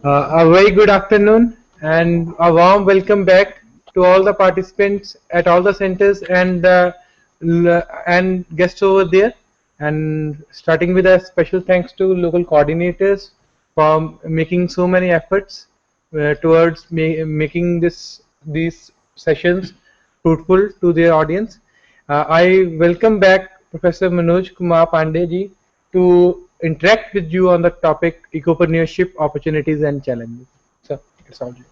A very good afternoon and a warm welcome back to all the participants at all the centers and guests over there. And starting with a special thanks to local coordinators for making so many efforts towards making these sessions fruitful to their audience. I welcome back Professor Manoj Kumar Pandey ji to interact with you on the topic ecopreneurship opportunities and challenges. So it's all you.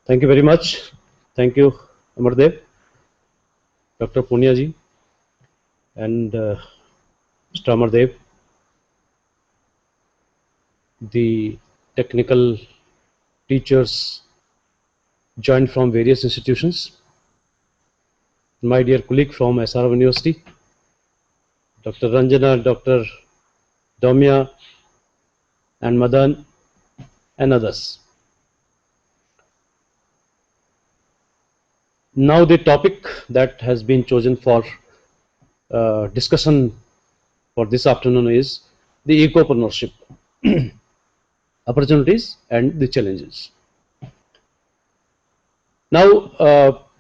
Thank you very much. Thank you, Amardev, Dr. Punya ji, and Mr. Amardev, the technical teachers joined from various institutions, my dear colleague from SRM University, Dr. Ranjana, Dr. Domya, and Madan, and others. Now the topic that has been chosen for discussion for this afternoon is the ecopreneurship, opportunities and the challenges. Now,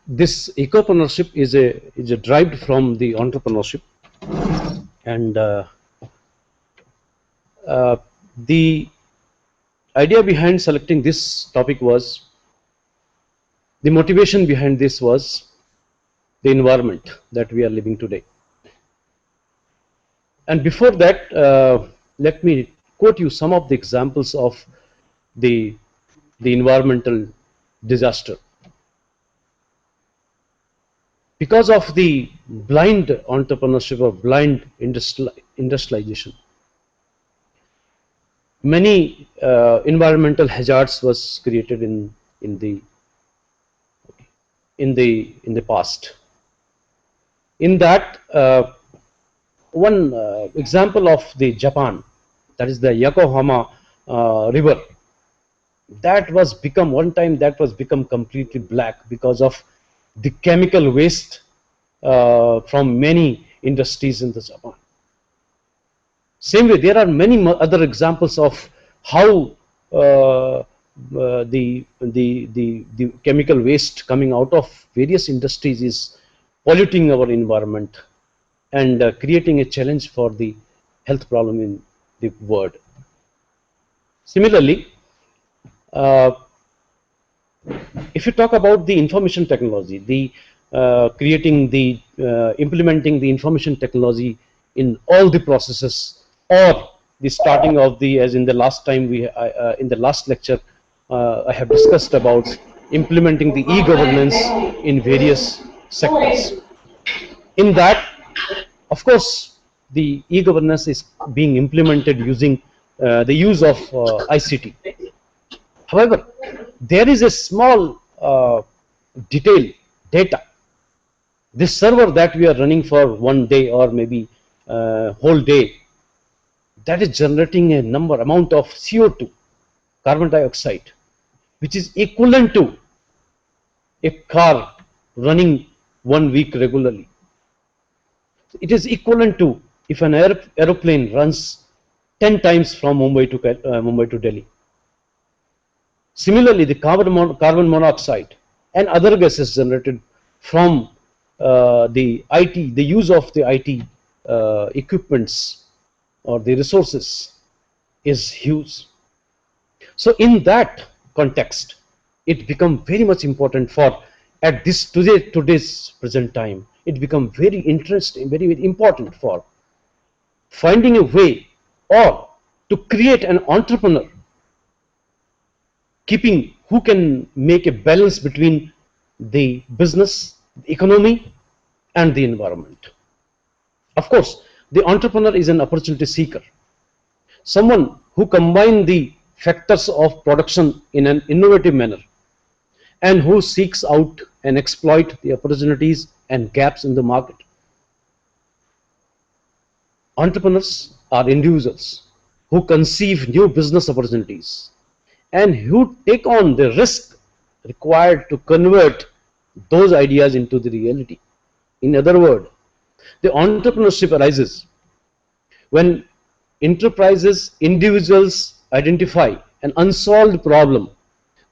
this ecopreneurship is derived from the entrepreneurship, and the idea behind selecting this topic was, the motivation behind this was the environment that we are living today. And before that, let me quote you some of the examples of the environmental disaster. Because of the blind entrepreneurship or blind industrialization, many environmental hazards was created in the past. In that, one example of the Japan, that is the Yokohama river, that was become completely black because of the chemical waste from many industries in the Japan. Same way, there are many other examples of how the chemical waste coming out of various industries is polluting our environment and creating a challenge for the health problem in the world. Similarly, if you talk about the information technology, the implementing the information technology in all the processes, or the starting of the, as in the last time in the last lecture, I have discussed about implementing the e-governance in various sectors. In that, of course, the e-governance is being implemented using the use of ICT. However, there is a small data. This server that we are running for one day or maybe whole day, that is generating a amount of CO2, carbon dioxide, which is equivalent to a car running 1 week regularly. It is equivalent to if an aeroplane runs 10 times from Mumbai to Delhi. Similarly, the carbon monoxide and other gases generated from the use of the IT equipments or the resources is huge. So in that context, it becomes very much important for, at this today's present time, it becomes very interesting, very, very important for finding a way or to create an entrepreneur who can make a balance between the business, the economy, and the environment. Of course, the entrepreneur is an opportunity seeker, someone who combines the factors of production in an innovative manner and who seeks out and exploit the opportunities and gaps in the market. Entrepreneurs are individuals who conceive new business opportunities and who take on the risk required to convert those ideas into the reality. In other words, the entrepreneurship arises when enterprises, individuals identify an unsolved problem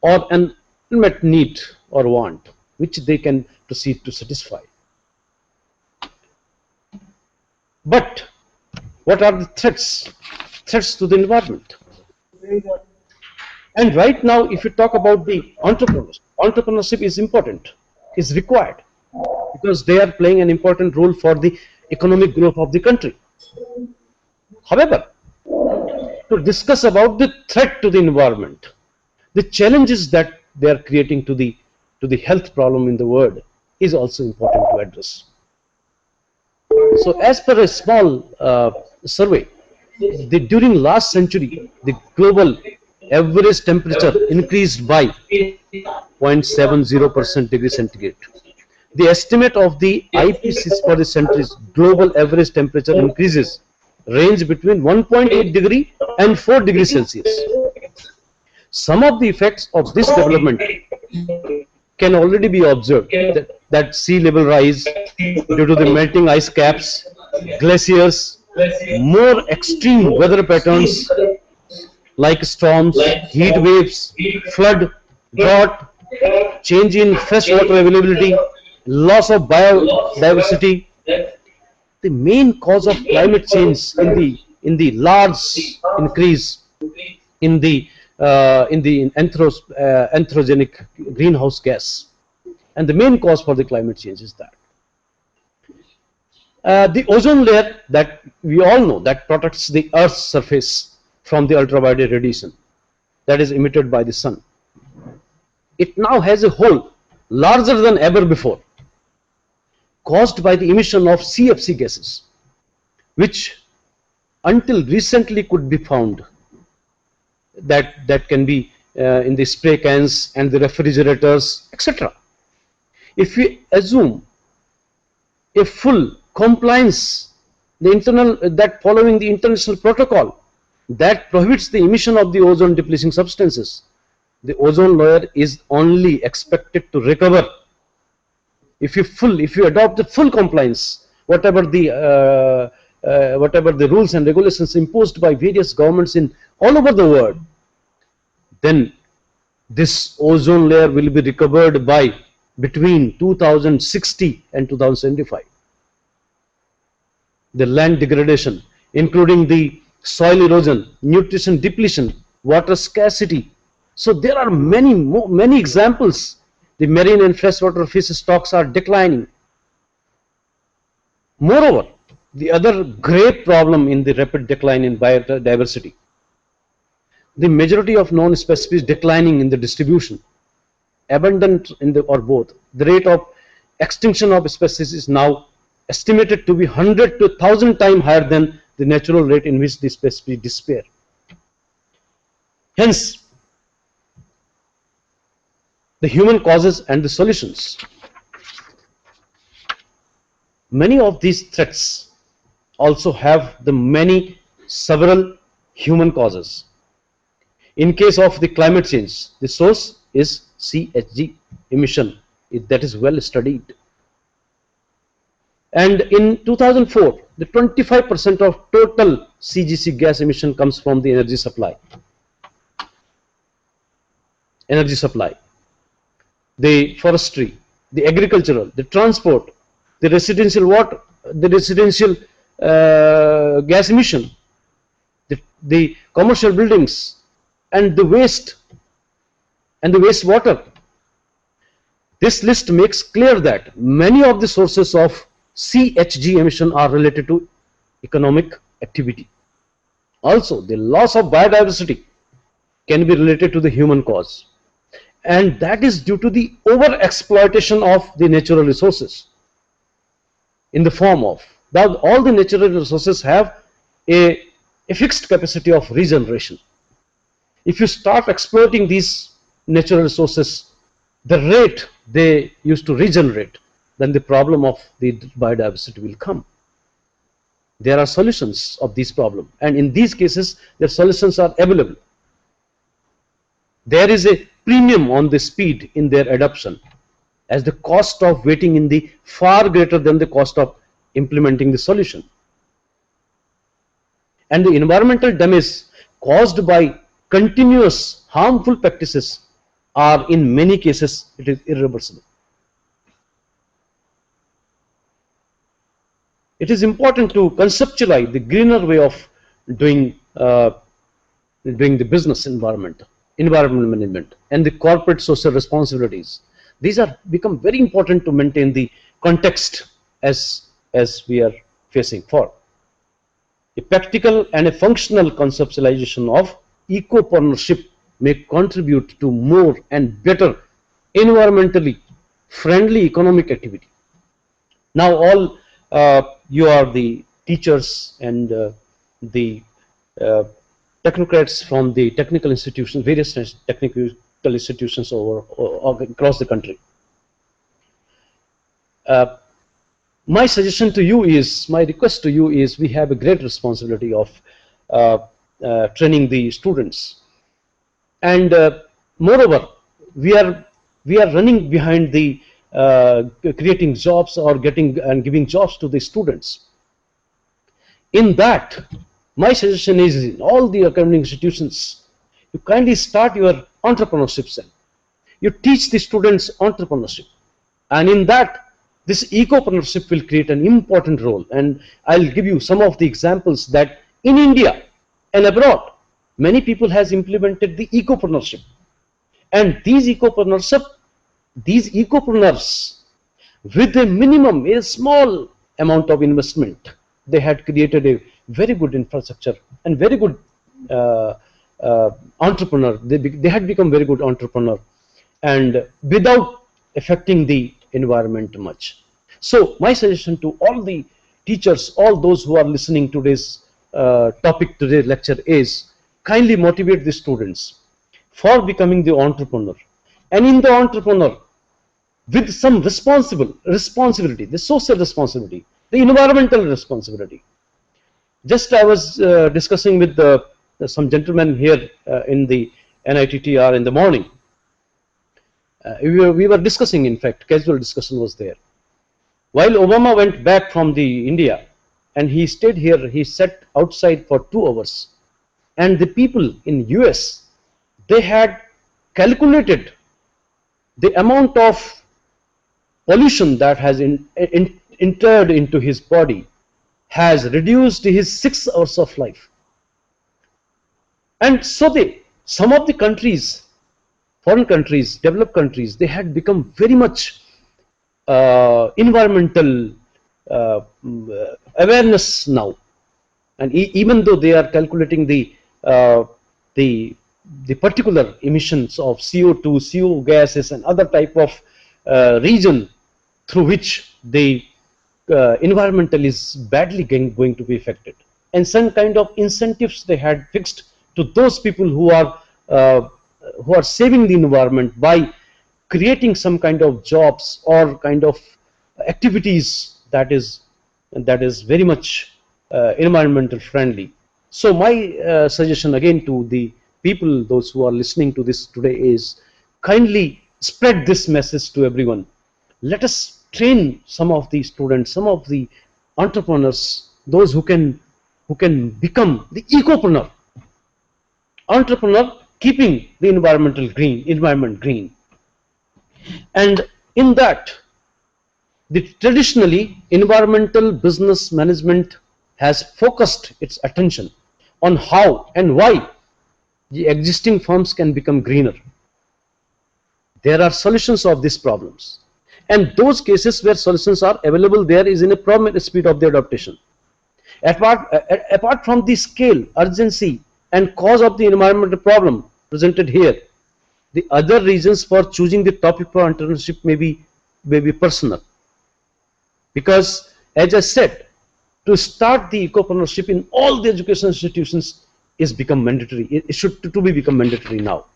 or an unmet need or want which they can proceed to satisfy. But what are the threats? Threats to the environment. And right now, if you talk about the entrepreneurs, entrepreneurship is important, is required, because they are playing an important role for the economic growth of the country. However, to discuss about the threat to the environment, the challenges that they are creating to the health problem in the world is also important to address. So as per a small survey, during last century, the global average temperature increased by 0.70% degree centigrade. The estimate of the IPCC for the centuries global average temperature increases range between 1.8 degree and 4 degrees Celsius. Some of the effects of this development can already be observed, that sea level rise due to the melting ice caps, glaciers, more extreme weather patterns like storms, heat waves, flood, drought, change in fresh water availability, loss of biodiversity. The main cause of climate change in the large increase in the anthropogenic greenhouse gas, and the main cause for the climate change is that the ozone layer, that we all know, that protects the Earth's surface from the ultraviolet radiation that is emitted by the sun. It now has a hole larger than ever before, caused by the emission of CFC gases, which until recently could be found that can be in the spray cans and the refrigerators, etc. If we assume a full compliance, that following the international protocol that prohibits the emission of the ozone depleting substances, the ozone layer is only expected to recover if you adopt the full compliance, whatever the rules and regulations imposed by various governments in all over the world, then this ozone layer will be recovered by between 2060 and 2075. The land degradation, including the soil erosion, nutrition depletion, water scarcity. So there are many examples. The marine and freshwater fish stocks are declining. Moreover, the other grave problem in the rapid decline in biodiversity, the majority of known species declining in the distribution, abundant in the or both. The rate of extinction of species is now estimated to be 100 to 1,000 times higher than the natural rate in which the species disappear. Hence, the human causes and the solutions. Many of these threats also have several human causes. In case of the climate change, the source is CHG emission, that is well studied. And in 2004, the 25% of total CGC gas emission comes from the energy supply. The forestry, the agricultural, the transport, the residential water, the residential gas emission, the commercial buildings, and the waste and the wastewater. This list makes clear that many of the sources of CHG emission are related to economic activity. Also, the loss of biodiversity can be related to the human cause, and that is due to the over exploitation of the natural resources in the form of that all the natural resources have a fixed capacity of regeneration. If you start exploiting these natural resources, the rate they used to regenerate, then the problem of the biodiversity will come. There are solutions of this problem, and in these cases, the solutions are available. There is a premium on the speed in their adoption, as the cost of waiting in the far greater than the cost of implementing the solution. And the environmental damage caused by continuous harmful practices are in many cases it is irreversible. It is important to conceptualize the greener way of doing the business environmental management and the corporate social responsibilities. These are become very important to maintain the context as we are facing for. A practical and a functional conceptualization of ecopreneurship may contribute to more and better environmentally friendly economic activity. Now all you are the teachers and the technocrats from the technical institutions, various technical institutions across the country. My suggestion to you is, my request to you is, we have a great responsibility of training the students, and moreover, we are running behind the creating jobs or getting and giving jobs to the students. In that, my suggestion is, in all the academic institutions, you kindly start your entrepreneurship cell. You teach the students entrepreneurship, and in that, this ecopreneurship will create an important role. And I'll give you some of the examples that in India and abroad, many people has implemented the ecopreneurship, and these ecopreneurs, with a minimum, a small amount of investment, they had created a very good infrastructure and very good entrepreneur. They had become very good entrepreneur, and without affecting the environment much. So my suggestion to all the teachers, all those who are listening to this topic, today's lecture, is kindly motivate the students for becoming the entrepreneur, and in the entrepreneur, with some responsibility, the social responsibility, the environmental responsibility. Just I was discussing with some gentlemen here in the NITTR in the morning. We were discussing, in fact, casual discussion was there. While Obama went back from the India and he stayed here, he sat outside for 2 hours, and the people in US, they had calculated the amount of pollution that has entered into his body has reduced his 6 hours of life. And so some of the countries, foreign countries, developed countries, they had become very much environmental awareness now, and even though they are calculating the particular emissions of CO2, CO gases, and other type of region through which the environmental is badly going to be affected, and some kind of incentives they had fixed to those people who are saving the environment by creating some kind of jobs or kind of activities that is very much environmental friendly. So my suggestion again to the people, those who are listening to this today, is kindly spread this message to everyone. Let us train some of the students, some of the entrepreneurs, those who can become the ecopreneur, entrepreneur keeping the environment green. And in that, traditionally, environmental business management has focused its attention on how and why the existing firms can become greener. There are solutions of these problems, and those cases where solutions are available, there is in a problem speed of the adaptation. Apart from the scale, urgency, and cause of the environmental problem presented here, the other reasons for choosing the topic for entrepreneurship may be personal. Because, as I said, to start the ecopreneurship in all the education institutions is become mandatory. It should become mandatory now.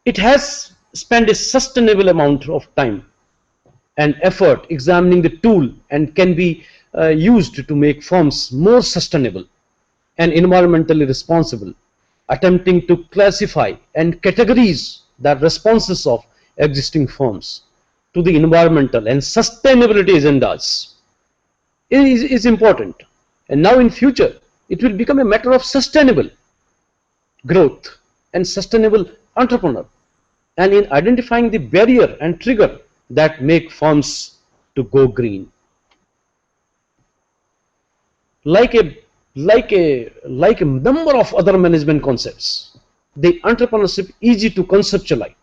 It has spent a sustainable amount of time and effort examining the tool, and can be used to make firms more sustainable and environmentally responsible. attempting to classify and categorize the responses of existing firms to the environmental and sustainability agendas is important. And now in future, it will become a matter of sustainable growth and sustainable entrepreneur, and in identifying the barrier and trigger that make firms to go green. Like a number of other management concepts, the entrepreneurship easy to conceptualize,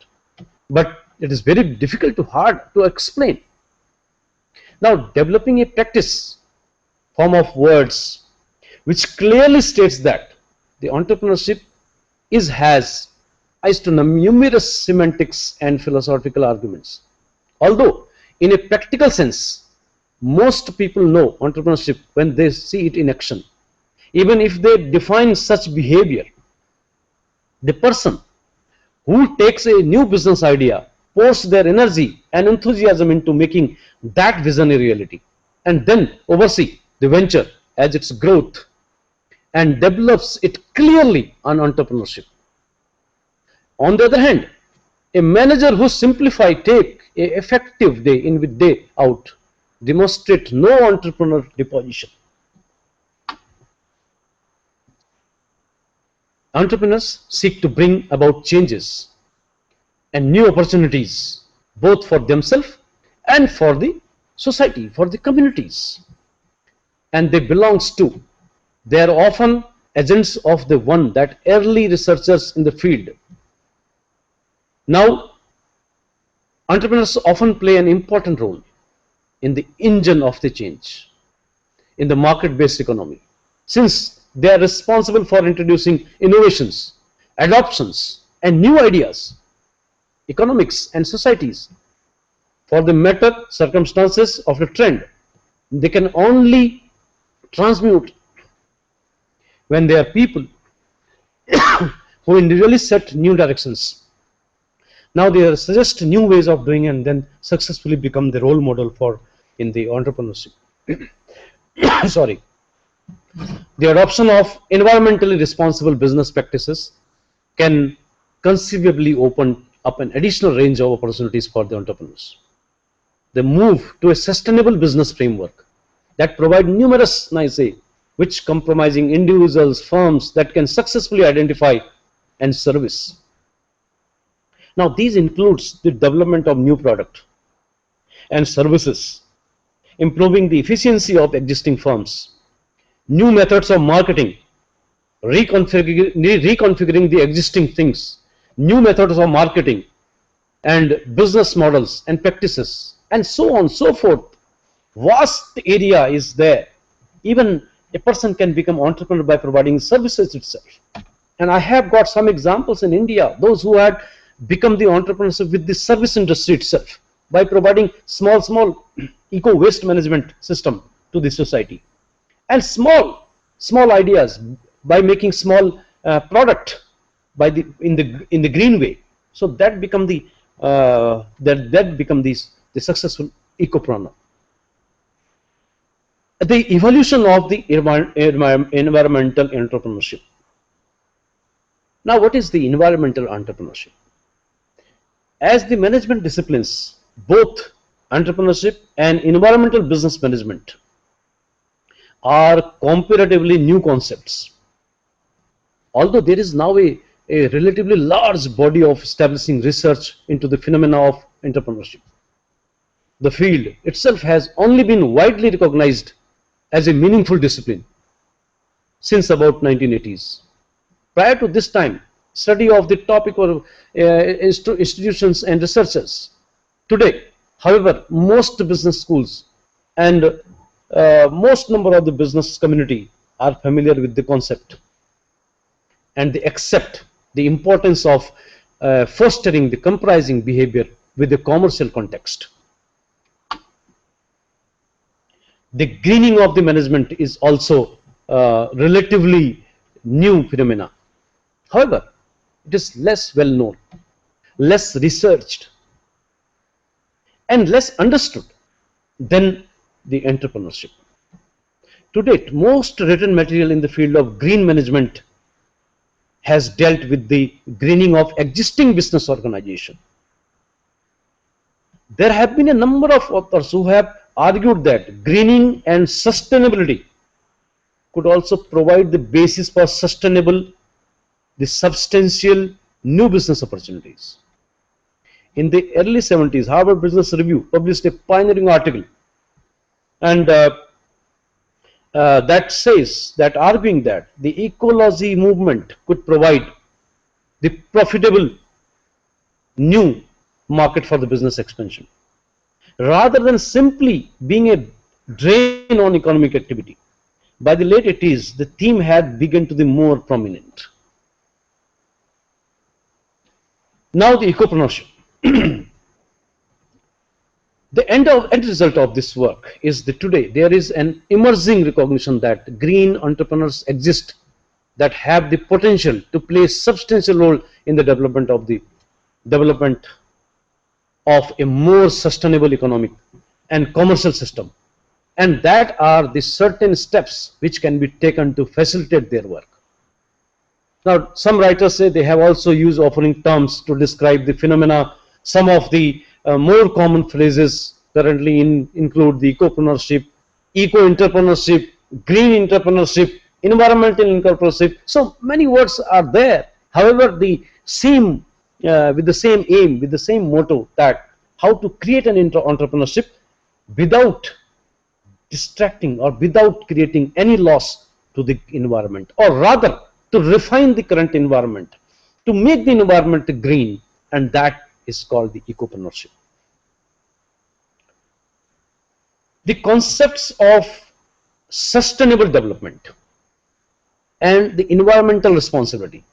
but it is very difficult to hard to explain. Now developing a practice form of words which clearly states that the entrepreneurship has to numerous semantics and philosophical arguments. Although in a practical sense, most people know entrepreneurship when they see it in action. Even if they define such behavior, the person who takes a new business idea pours their energy and enthusiasm into making that vision a reality, and then oversee the venture as its growth and develops it clearly on entrepreneurship. On the other hand, a manager who take a effective day in with day out demonstrate no entrepreneur disposition. Entrepreneurs seek to bring about changes and new opportunities both for themselves and for the society, for the communities. And they are often agents of the one that early researchers in the field. Now, entrepreneurs often play an important role in the engine of the change in the market-based economy, since they are responsible for introducing innovations, adoptions, and new ideas, economics and societies. For the matter circumstances of the trend, they can only transmute when they are people who individually set new directions. Now they suggest new ways of doing and then successfully become the role model for in the entrepreneurship. Sorry. The adoption of environmentally responsible business practices can conceivably open up an additional range of opportunities for the entrepreneurs. The move to a sustainable business framework that provide numerous which compromising individuals, firms that can successfully identify and service. Now these includes the development of new product and services, improving the efficiency of existing firms, new methods of marketing, reconfiguring the existing things, new methods of marketing and business models and practices, and so on and so forth. Vast area is there. Even a person can become entrepreneur by providing services itself. And I have got some examples in India, those who had become the entrepreneurs with the service industry itself by providing small eco waste management system to the society, and small ideas by making small product by in the green way. So that become the successful ecopreneur. The evolution of the environmental entrepreneurship. Now, what is the environmental entrepreneurship? As the management disciplines, both entrepreneurship and environmental business management are comparatively new concepts. Although there is now a relatively large body of establishing research into the phenomena of entrepreneurship, the field itself has only been widely recognized as a meaningful discipline since about 1980s. Prior to this time, study of the topic were institutions and researchers. Today, however, most business schools and most number of the business community are familiar with the concept, and they accept the importance of fostering the comprising behavior with the commercial context. The greening of the management is also relatively new phenomena. However, it is less well known, less researched, and less understood than the entrepreneurship. To date, most written material in the field of green management has dealt with the greening of existing business organization. There have been a number of authors who have argued that greening and sustainability could also provide the basis for sustainable, the substantial new business opportunities. In the early 70s, Harvard Business Review published a pioneering article, and that says that arguing that the ecology movement could provide the profitable new market for the business expansion, rather than simply being a drain on economic activity. By the late 80s, the theme had begun to be more prominent. Now the ecopreneurship. The end result of this work is that today there is an emerging recognition that green entrepreneurs exist that have the potential to play a substantial role in the development of a more sustainable economic and commercial system, and that are the certain steps which can be taken to facilitate their work. Now, some writers say they have also used offering terms to describe the phenomena. Some of the more common phrases currently include the ecopreneurship, eco-entrepreneurship, green entrepreneurship, environmental entrepreneurship. So many words are there. However, with the same aim, with the same motto, that how to create an entrepreneurship without distracting or without creating any loss to the environment, or rather to refine the current environment, to make the environment green, and that is called the ecopreneurship. The concepts of sustainable development and the environmental responsibility,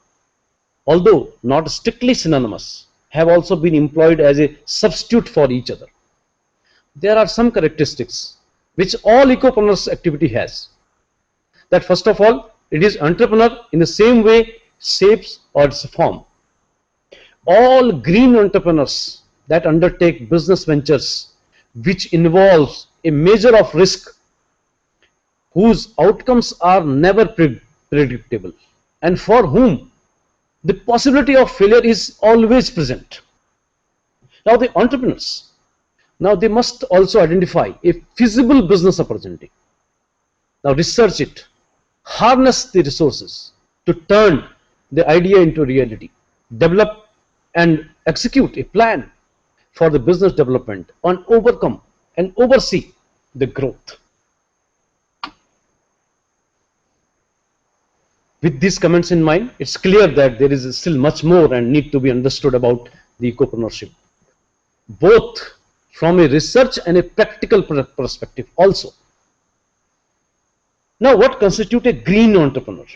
although not strictly synonymous, have also been employed as a substitute for each other. There are some characteristics which all ecopreneurs activity has. That first of all, it is entrepreneur in the same way, shapes or its form. All green entrepreneurs that undertake business ventures which involves a measure of risk, whose outcomes are never predictable, and for whom the possibility of failure is always present. Now the entrepreneurs, now they must also identify a feasible business opportunity. Now research it, harness the resources to turn the idea into reality, develop and execute a plan for the business development, and overcome and oversee the growth. With these comments in mind, it's clear that there is still much more and need to be understood about the ecopreneurship, both from a research and a practical perspective also. Now, what constitutes a green entrepreneur?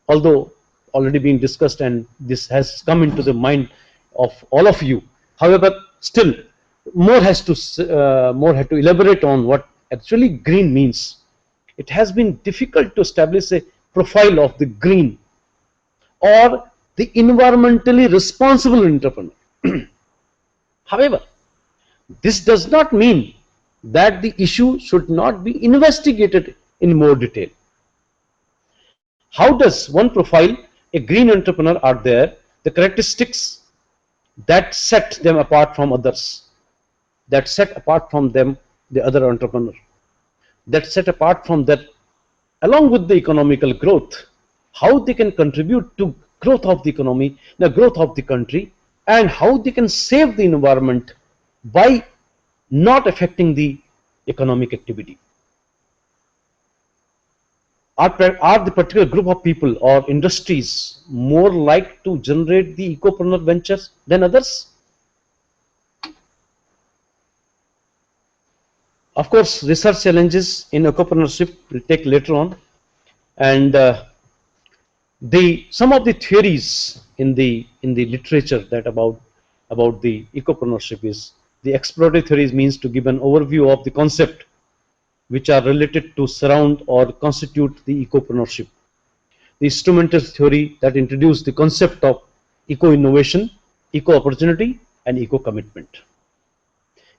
Although already being discussed and this has come into the mind of all of you, however, still more had to elaborate on what actually green means. It has been difficult to establish a profile of the green or the environmentally responsible entrepreneur. However, this does not mean that the issue should not be investigated in more detail. How does one profile a green entrepreneur? Are there the characteristics that set them apart from others, that set apart from them the other entrepreneur, that set apart from that, along with the economical growth, how they can contribute to growth of the economy, the growth of the country, and how they can save the environment by not affecting the economic activity. Are the particular group of people or industries more like to generate the ecopreneur ventures than others? Of course, research challenges in ecopreneurship will take later on, and some of the theories in the literature that about the ecopreneurship is the exploratory theories, means to give an overview of the concept which are related to surround or constitute the ecopreneurship. The instrumental theory that introduced the concept of eco-innovation, eco-opportunity, and eco-commitment.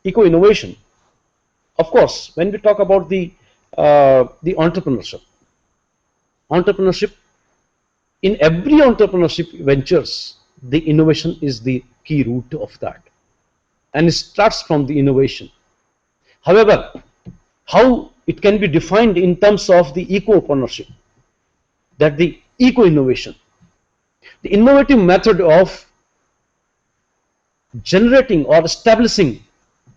Eco-innovation, of course, when we talk about the entrepreneurship in every entrepreneurship ventures, the innovation is the key root of that, and it starts from the innovation. However, how it can be defined in terms of the ecopreneurship, that the eco-innovation, the innovative method of generating or establishing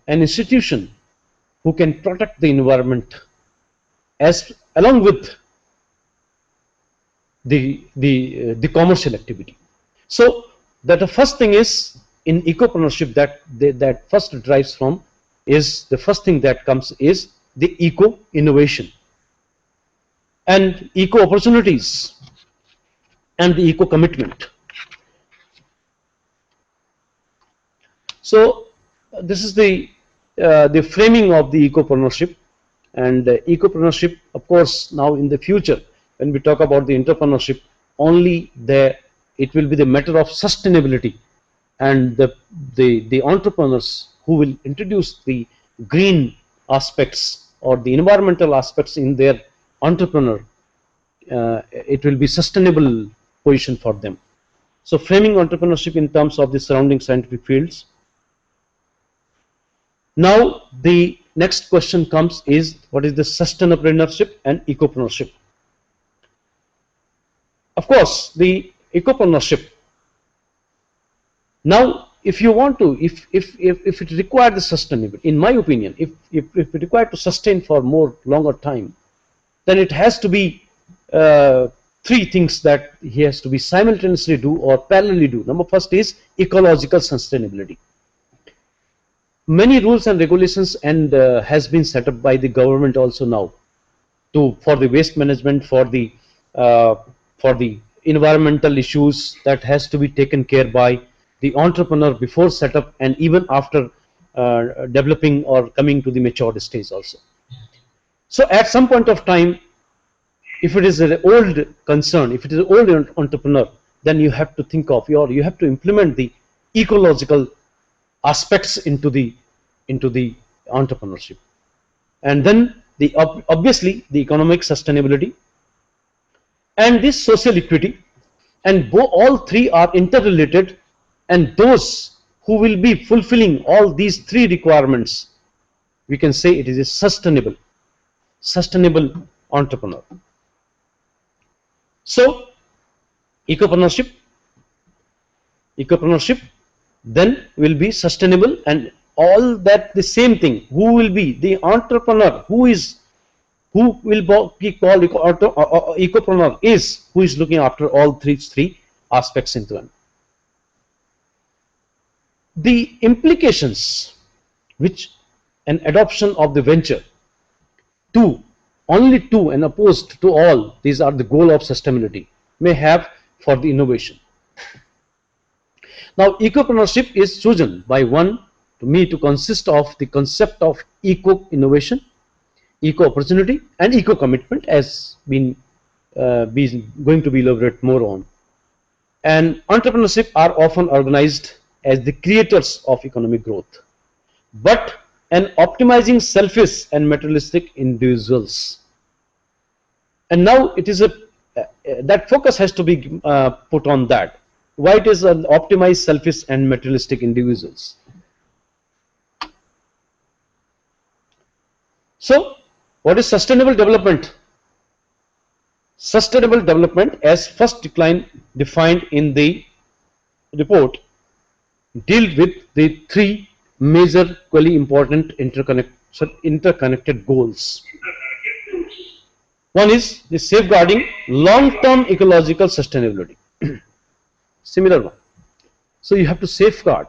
an institution who can protect the environment as along with the commercial activity. So that the first thing is in ecopreneurship that first drives from is the first thing that comes is the eco innovation and eco opportunities and the eco commitment. So this is the framing of the ecopreneurship, and ecopreneurship, of course, now in the future when we talk about the entrepreneurship, only there it will be the matter of sustainability, and the entrepreneurs who will introduce the green aspects or the environmental aspects in their entrepreneur, it will be sustainable position for them. So framing entrepreneurship in terms of the surrounding scientific fields. Now the next question comes is, what is the sustainablepreneurship and ecopreneurship? Of course, the ecopreneurship. Now, if you want to, if it requires the sustainable, in my opinion, if it required to sustain for more longer time, then it has to be three things that he has to be simultaneously do or parallelly do. Number first is ecological sustainability. Many rules and regulations and has been set up by the government also now for the waste management, for the environmental issues that has to be taken care by the entrepreneur before setup and even after developing or coming to the matured stage also. So at some point of time, if it is an old concern, if it is an old entrepreneur, then you have to think of you have to implement the ecological aspects into the entrepreneurship, and then obviously the economic sustainability and this social equity, and all three are interrelated, and those who will be fulfilling all these three requirements, we can say it is a sustainable entrepreneur. So ecopreneurship then will be sustainable, and all that the same thing. Who will be the entrepreneur? Who will be called ecopreneur is who is looking after all three aspects into one. The implications which an adoption of the venture only two and opposed to all these are the goal of sustainability may have for the innovation. Now ecopreneurship is chosen by one to me to consist of the concept of eco innovation, eco opportunity and eco commitment, as been going to be elaborated more on. And entrepreneurship are often organized as the creators of economic growth, but an optimizing selfish and materialistic individuals. And now it is that focus has to be put on that. Why it is an optimized selfish and materialistic individuals. So what is sustainable development? Sustainable development, as first defined in the report, deal with the three major equally important interconnected goals. One is the safeguarding long-term ecological sustainability. Similar one. So you have to safeguard,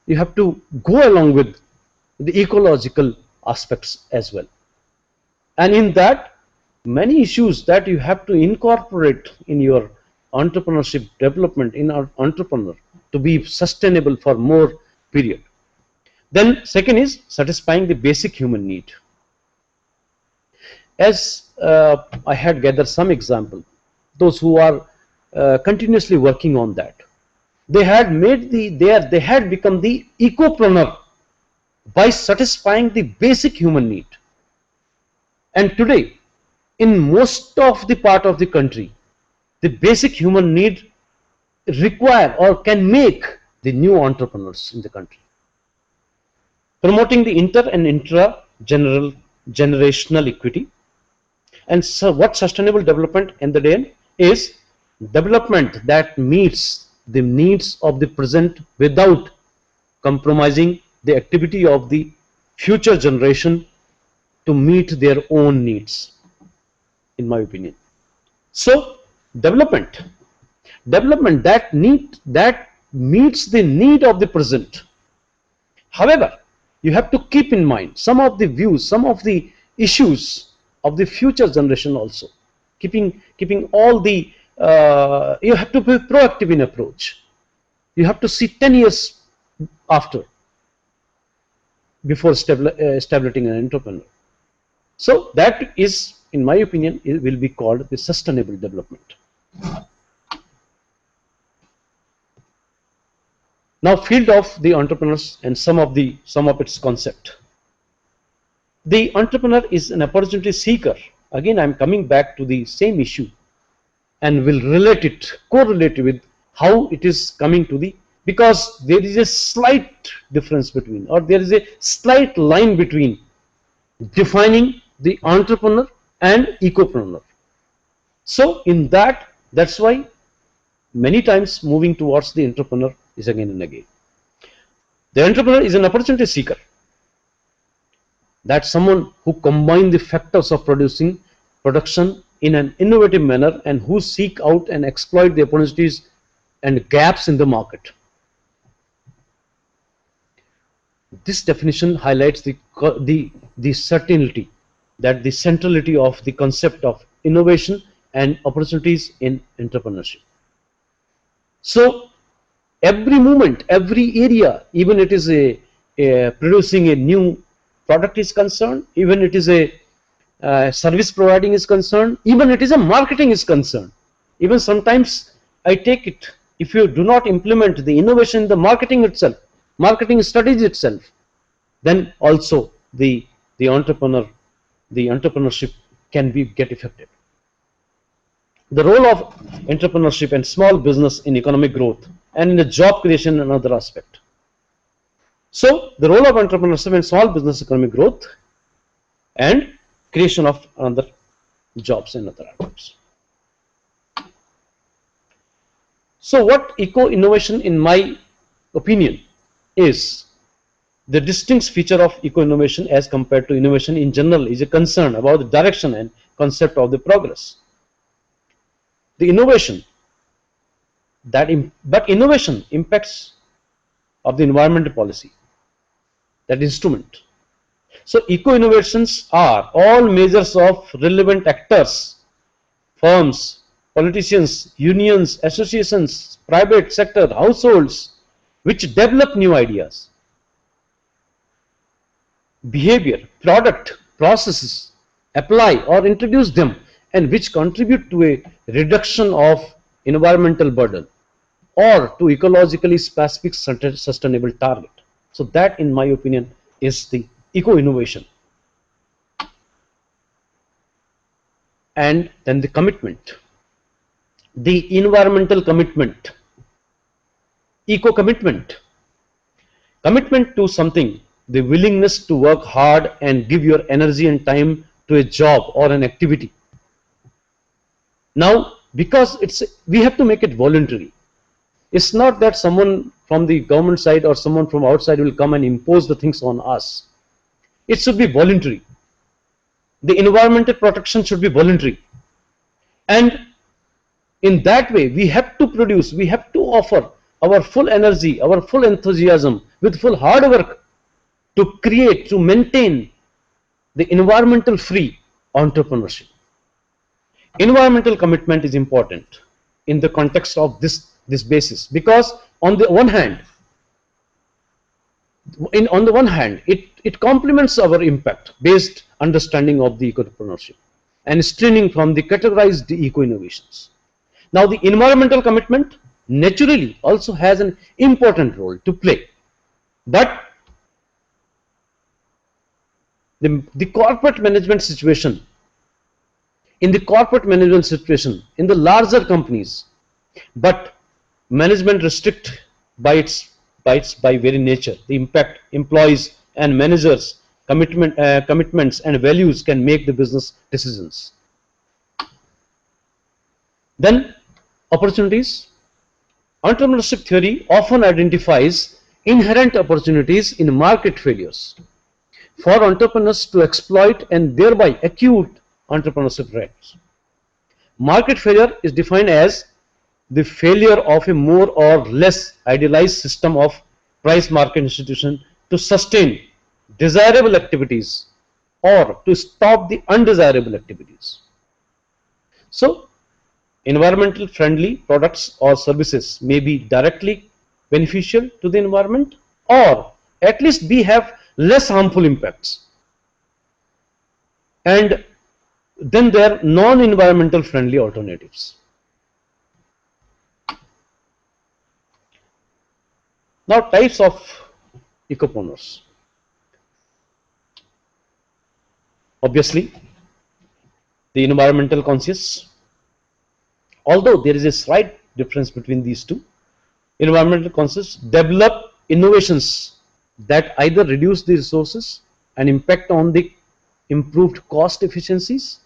you have to go along with the ecological aspects as well. And in that, many issues that you have to incorporate in your entrepreneurship development in our entrepreneur to be sustainable for more period. Then second is satisfying the basic human need. As I had gathered some example, those who are continuously working on that, they had made they had become the ecopreneur by satisfying the basic human need. And today, in most of the part of the country, the basic human need require or can make the new entrepreneurs in the country. Promoting the inter and intra generational equity. And so what sustainable development in the day is development that meets the needs of the present without compromising the activity of the future generation to meet their own needs, in my opinion. So development that meets the need of the present. However, you have to keep in mind some of the views, some of the issues of the future generation also. Keeping all the you have to be proactive in approach. You have to see 10 years after before establishing an entrepreneur. So that is, in my opinion, it will be called the sustainable development. Now, field of the entrepreneurs and some of its concept. The entrepreneur is an opportunity seeker. Again, I am coming back to the same issue and will correlate with how it is coming to the, because there is a slight difference between, or there is a slight line between defining the entrepreneur and ecopreneur. So in that's why many times moving towards the entrepreneur is again and again. The entrepreneur is an opportunity seeker. That's someone who combines the factors of production in an innovative manner and who seek out and exploit the opportunities and gaps in the market. This definition highlights the certainty, that the centrality of the concept of innovation and opportunities in entrepreneurship. So every moment, every area, even it is producing a new product is concerned, even it is a service providing is concerned, even it is a marketing is concerned. Even sometimes I take it, if you do not implement the innovation in the marketing itself, marketing strategy itself, then also the entrepreneurship can get affected. The role of entrepreneurship and small business in economic growth and in the job creation, another aspect. So the role of entrepreneurship and small business economic growth and creation of another jobs and other items. So what eco-innovation, in my opinion, is the distinct feature of eco-innovation as compared to innovation in general is a concern about the direction and concept of the progress. The innovation but innovation impacts of the environmental policy, that instrument. So eco-innovations are all measures of relevant actors, firms, politicians, unions, associations, private sector, households, which develop new ideas, behavior, product, processes, apply or introduce them, and which contribute to a reduction of environmental burden or to ecologically specific sustainable target. So that, in my opinion, is the eco-innovation. And then the commitment, the environmental commitment, eco-commitment, commitment to something, the willingness to work hard and give your energy and time to a job or an activity. Now, because we have to make it voluntary. It's not that someone from the government side or someone from outside will come and impose the things on us. It should be voluntary. The environmental protection should be voluntary. And in that way, we have to produce, we have to offer our full energy, our full enthusiasm with full hard work to create, to maintain the environmental free entrepreneurship. Environmental commitment is important in the context of this basis, because on the one hand, it complements our impact based understanding of the ecopreneurship and straining from the categorized eco-innovations. Now the environmental commitment naturally also has an important role to play, but the corporate management situation in the corporate management situation, in the larger companies, but management restrict by very nature. The impact employees and managers commitments and values can make the business decisions. Then opportunities. Entrepreneurship theory often identifies inherent opportunities in market failures for entrepreneurs to exploit and thereby acute entrepreneurship rates. Market failure is defined as the failure of a more or less idealized system of price market institution to sustain desirable activities or to stop the undesirable activities. So, environmental friendly products or services may be directly beneficial to the environment or at least have less harmful impacts. And then there are non-environmental friendly alternatives. Now, types of ecopreneurs. Obviously, the environmental conscious, although there is a slight difference between these two. Environmental conscious develop innovations that either reduce the resources and impact on the improved cost efficiencies.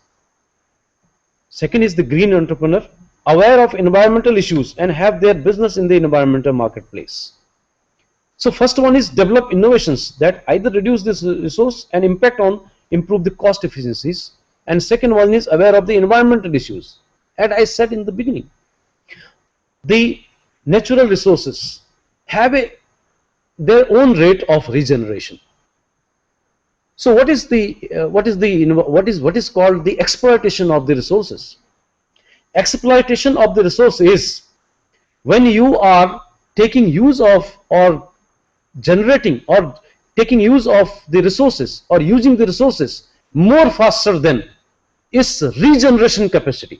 Second is the green entrepreneur, aware of environmental issues and have their business in the environmental marketplace. So first one is develop innovations that either reduce this resource and impact on improve the cost efficiencies, and second one is aware of the environmental issues. And I said in the beginning, the natural resources have their own rate of regeneration. So what is called the exploitation of the resources? Exploitation of the resource is when you are taking use of or generating or taking use of the resources or using the resources more faster than its regeneration capacity.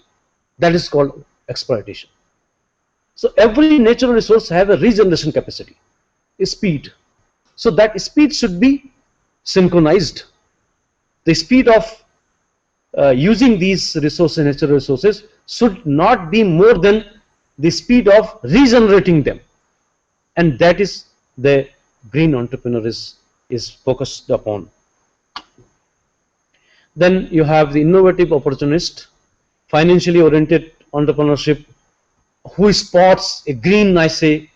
That is called exploitation. So every natural resource have a regeneration capacity, a speed. So that speed should be synchronized. The speed of using these resources, natural resources, should not be more than the speed of regenerating them. And that is the green entrepreneur is focused upon. Then you have the innovative opportunist, financially oriented entrepreneurship, who spots a green niche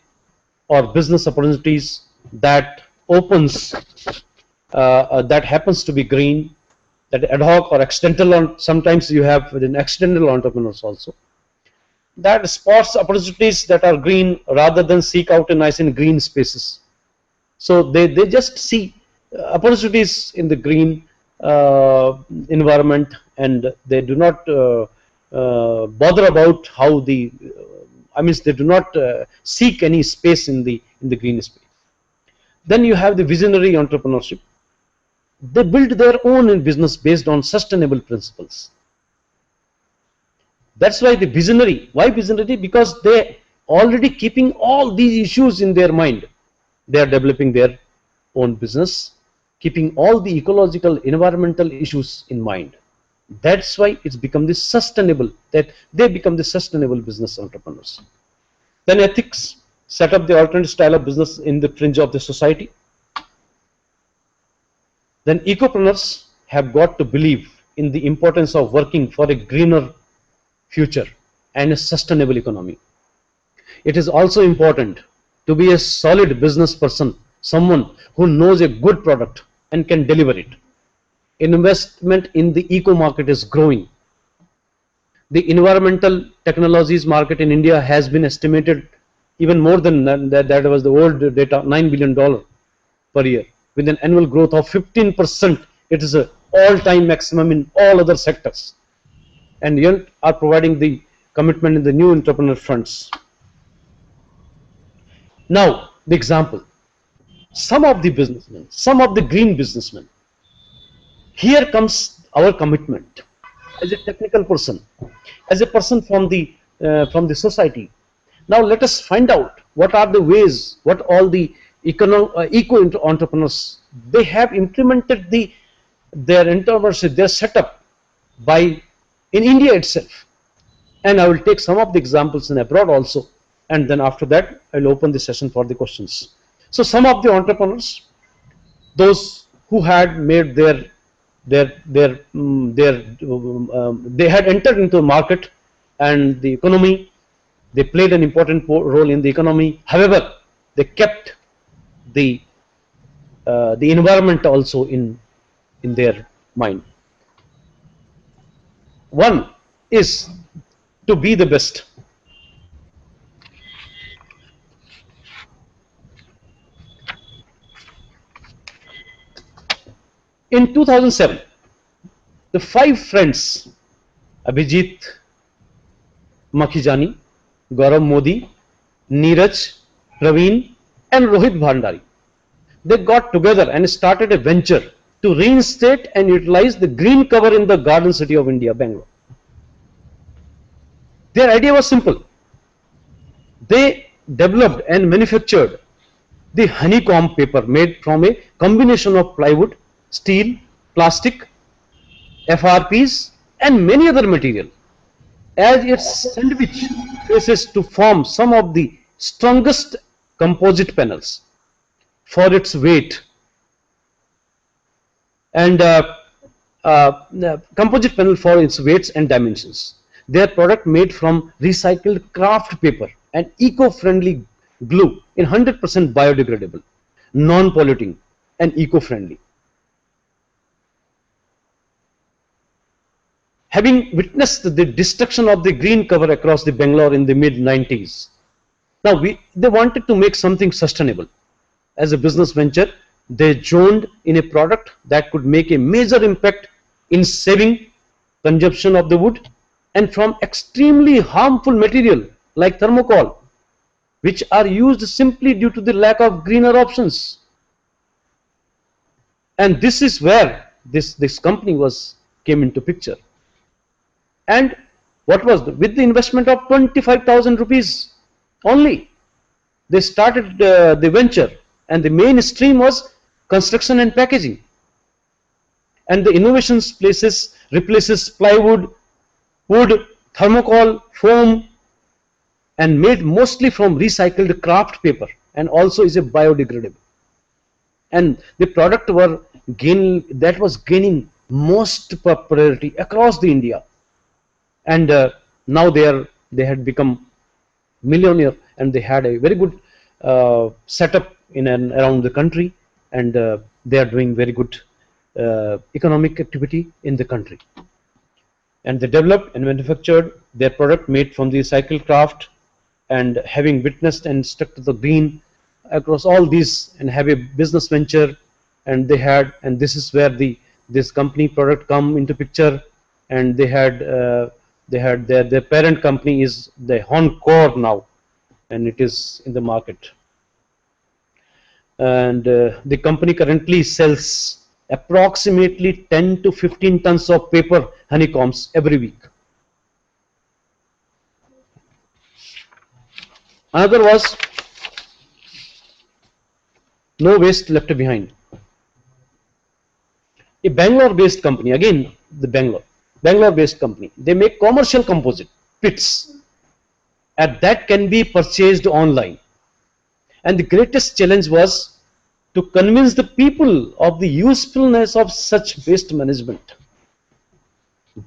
or business opportunities that opens that happens to be green, that ad hoc or accidental. Sometimes you have within accidental entrepreneurs also that spots opportunities that are green rather than seek out a nice in green spaces. So they just see opportunities in the green environment, and they do not bother about how the they do not seek any space in the green space. Then you have the visionary entrepreneurship. They build their own business based on sustainable principles. That's why the visionary. Why visionary? Because they already keeping all these issues in their mind. They are developing their own business, keeping all the ecological, environmental issues in mind. That's why it's become the sustainable, that they become the sustainable business entrepreneurs. Then ethics, set up the alternate style of business in the fringe of the society. Then ecopreneurs have got to believe in the importance of working for a greener future and a sustainable economy. It is also important to be a solid business person, someone who knows a good product and can deliver it. Investment in the eco market is growing. The environmental technologies market in India has been estimated even more than that was the old data, $9 billion per year, with an annual growth of 15%. It is an all-time maximum in all other sectors, and you are providing the commitment in the new entrepreneur fronts. Now the example, some of the businessmen, some of the green businessmen. Here comes our commitment as a technical person, as a person from the society. Now let us find out what are the ways, what all the eco entrepreneurs, they have implemented their entrepreneurship, their setup by in India itself. And I will take some of the examples in abroad also. And then after that, I will open the session for the questions. So some of the entrepreneurs, those who had made they had entered into the market and the economy, they played an important role in the economy. However, they kept the the environment also in their mind. One is to be the best. In 2007, the five friends, Abhijit Makhijani, Gaurav Modi, Neeraj, Praveen, and Rohit Bhandari, they got together and started a venture to reinstate and utilize the green cover in the garden city of India, Bangalore. Their idea was simple. They developed and manufactured the honeycomb paper made from a combination of plywood, steel, plastic, FRPs, and many other material as its sandwich faces to form some of the strongest composite panels for its weight and composite panel for its weights and dimensions. Their product made from recycled craft paper and eco-friendly glue in 100% biodegradable, non-polluting and eco-friendly. Having witnessed the destruction of the green cover across the Bangalore in the mid-90s, now they wanted to make something sustainable. As a business venture, they joined in a product that could make a major impact in saving consumption of the wood and from extremely harmful material like thermocol, which are used simply due to the lack of greener options. And this is where this company came into picture. And what was with the investment of 25,000 rupees only, they started the venture, and the main stream was construction and packaging. And the innovations replaces plywood, wood, thermocol, foam, and made mostly from recycled craft paper, and also is a biodegradable. And the product was gaining most popularity across the India. And now they had become millionaire, and they had a very good setup in and around the country, and they are doing very good economic activity in the country. And they developed and manufactured their product made from the recycled craft, and having witnessed and stuck to the green across all these, and have a business venture, and this is where this company product come into picture. And they had their parent company is the Encore now, and it is in the market. And the company currently sells approximately 10 to 15 tons of paper honeycombs every week. Another was no waste left behind. A Bangalore-based company, again the Bangalore-based company, they make commercial composite pits, and that can be purchased online. And the greatest challenge was to convince the people of the usefulness of such waste management.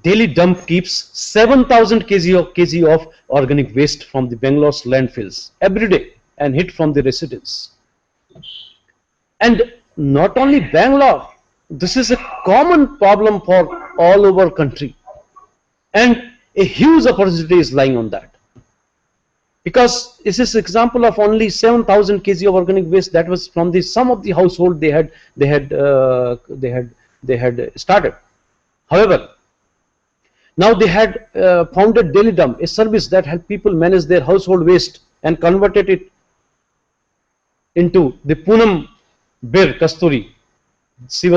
Daily dump keeps 7,000 kg of organic waste from the Bangalore's landfills every day and hit from the residents. And not only Bangalore, this is a common problem for all over country, and a huge opportunity is lying on that, because this is example of only 7,000 kg of organic waste that was from some of the household they had started. However, now they had founded Daily Dump, a service that helped people manage their household waste, and converted it into the Poonam Bir Kasturi. She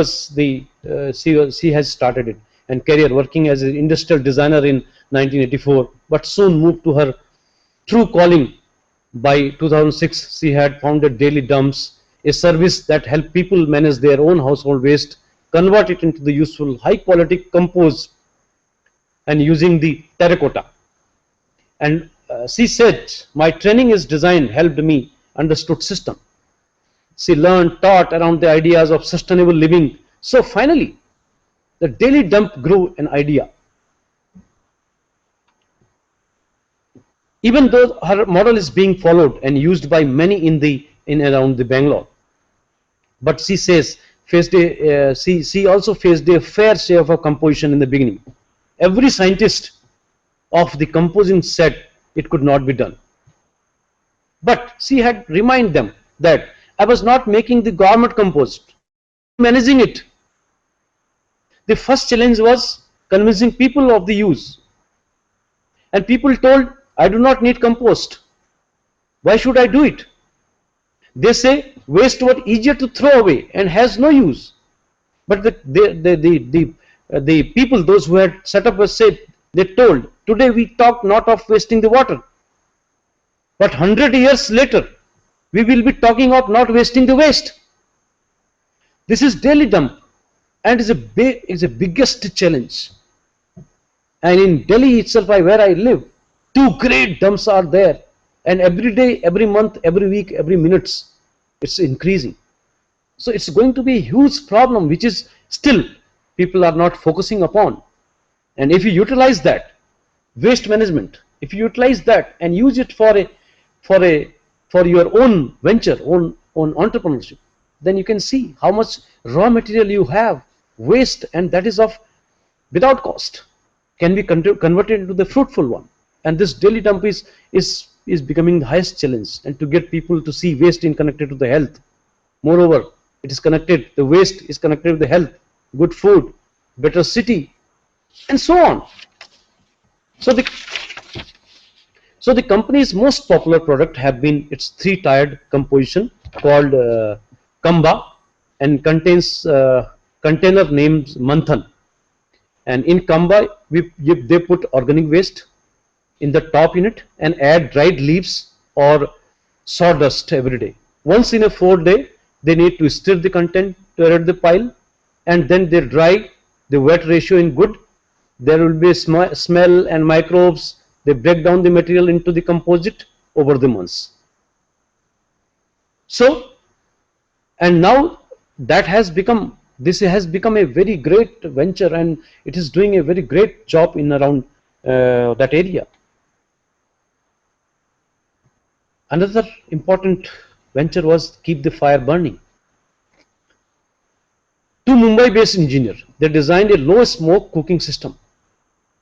has started it and career working as an industrial designer in 1984, but soon moved to her true calling. By 2006, she had founded Daily Dumps, a service that helped people manage their own household waste, convert it into the useful high quality compost, and using the terracotta. And she said, my training is designed helped me understood system. She learned, taught around the ideas of sustainable living. So finally, the daily dump grew an idea. Even though her model is being followed and used by many in around the Bangalore, but she says she also faced a fair share of composition in the beginning. Every scientist of the composing said it could not be done, but she had reminded them that I was not making the government compost, managing it. The first challenge was convincing people of the use, and people told, I do not need compost, why should I do it? They say waste was easier to throw away and has no use. But the people, those who had set up a said, they told, today we talk not of wasting the water, but 100 years later, we will be talking of not wasting the waste. This is daily dump and is a biggest challenge. And in Delhi itself, where I live, 2 great dumps are there. And every day, every month, every week, every minutes, it's increasing. So it's going to be a huge problem, which is still people are not focusing upon. And if you utilize that waste management, if you utilize that and use it for your own venture, own entrepreneurship, then you can see how much raw material you have, waste, and that is of without cost, can be converted into the fruitful one. And this daily dump is becoming the highest challenge, and to get people to see waste in connected to the health. Moreover, it is connected, the waste is connected with the health, good food, better city, and so on. So the company's most popular product have been its 3-tiered composition called Kamba, and contains container named Manthan. And in Kamba, they put organic waste in the top unit and add dried leaves or sawdust every day. Once in a 4 day, they need to stir the content to add the pile, and then they dry the wet ratio in good. There will be smell and microbes. They break down the material into the composite over the months. So, and now that has become, this has become a very great venture, and it is doing a very great job in around that area. Another important venture was keep the fire burning. 2 Mumbai-based engineers, they designed a low smoke cooking system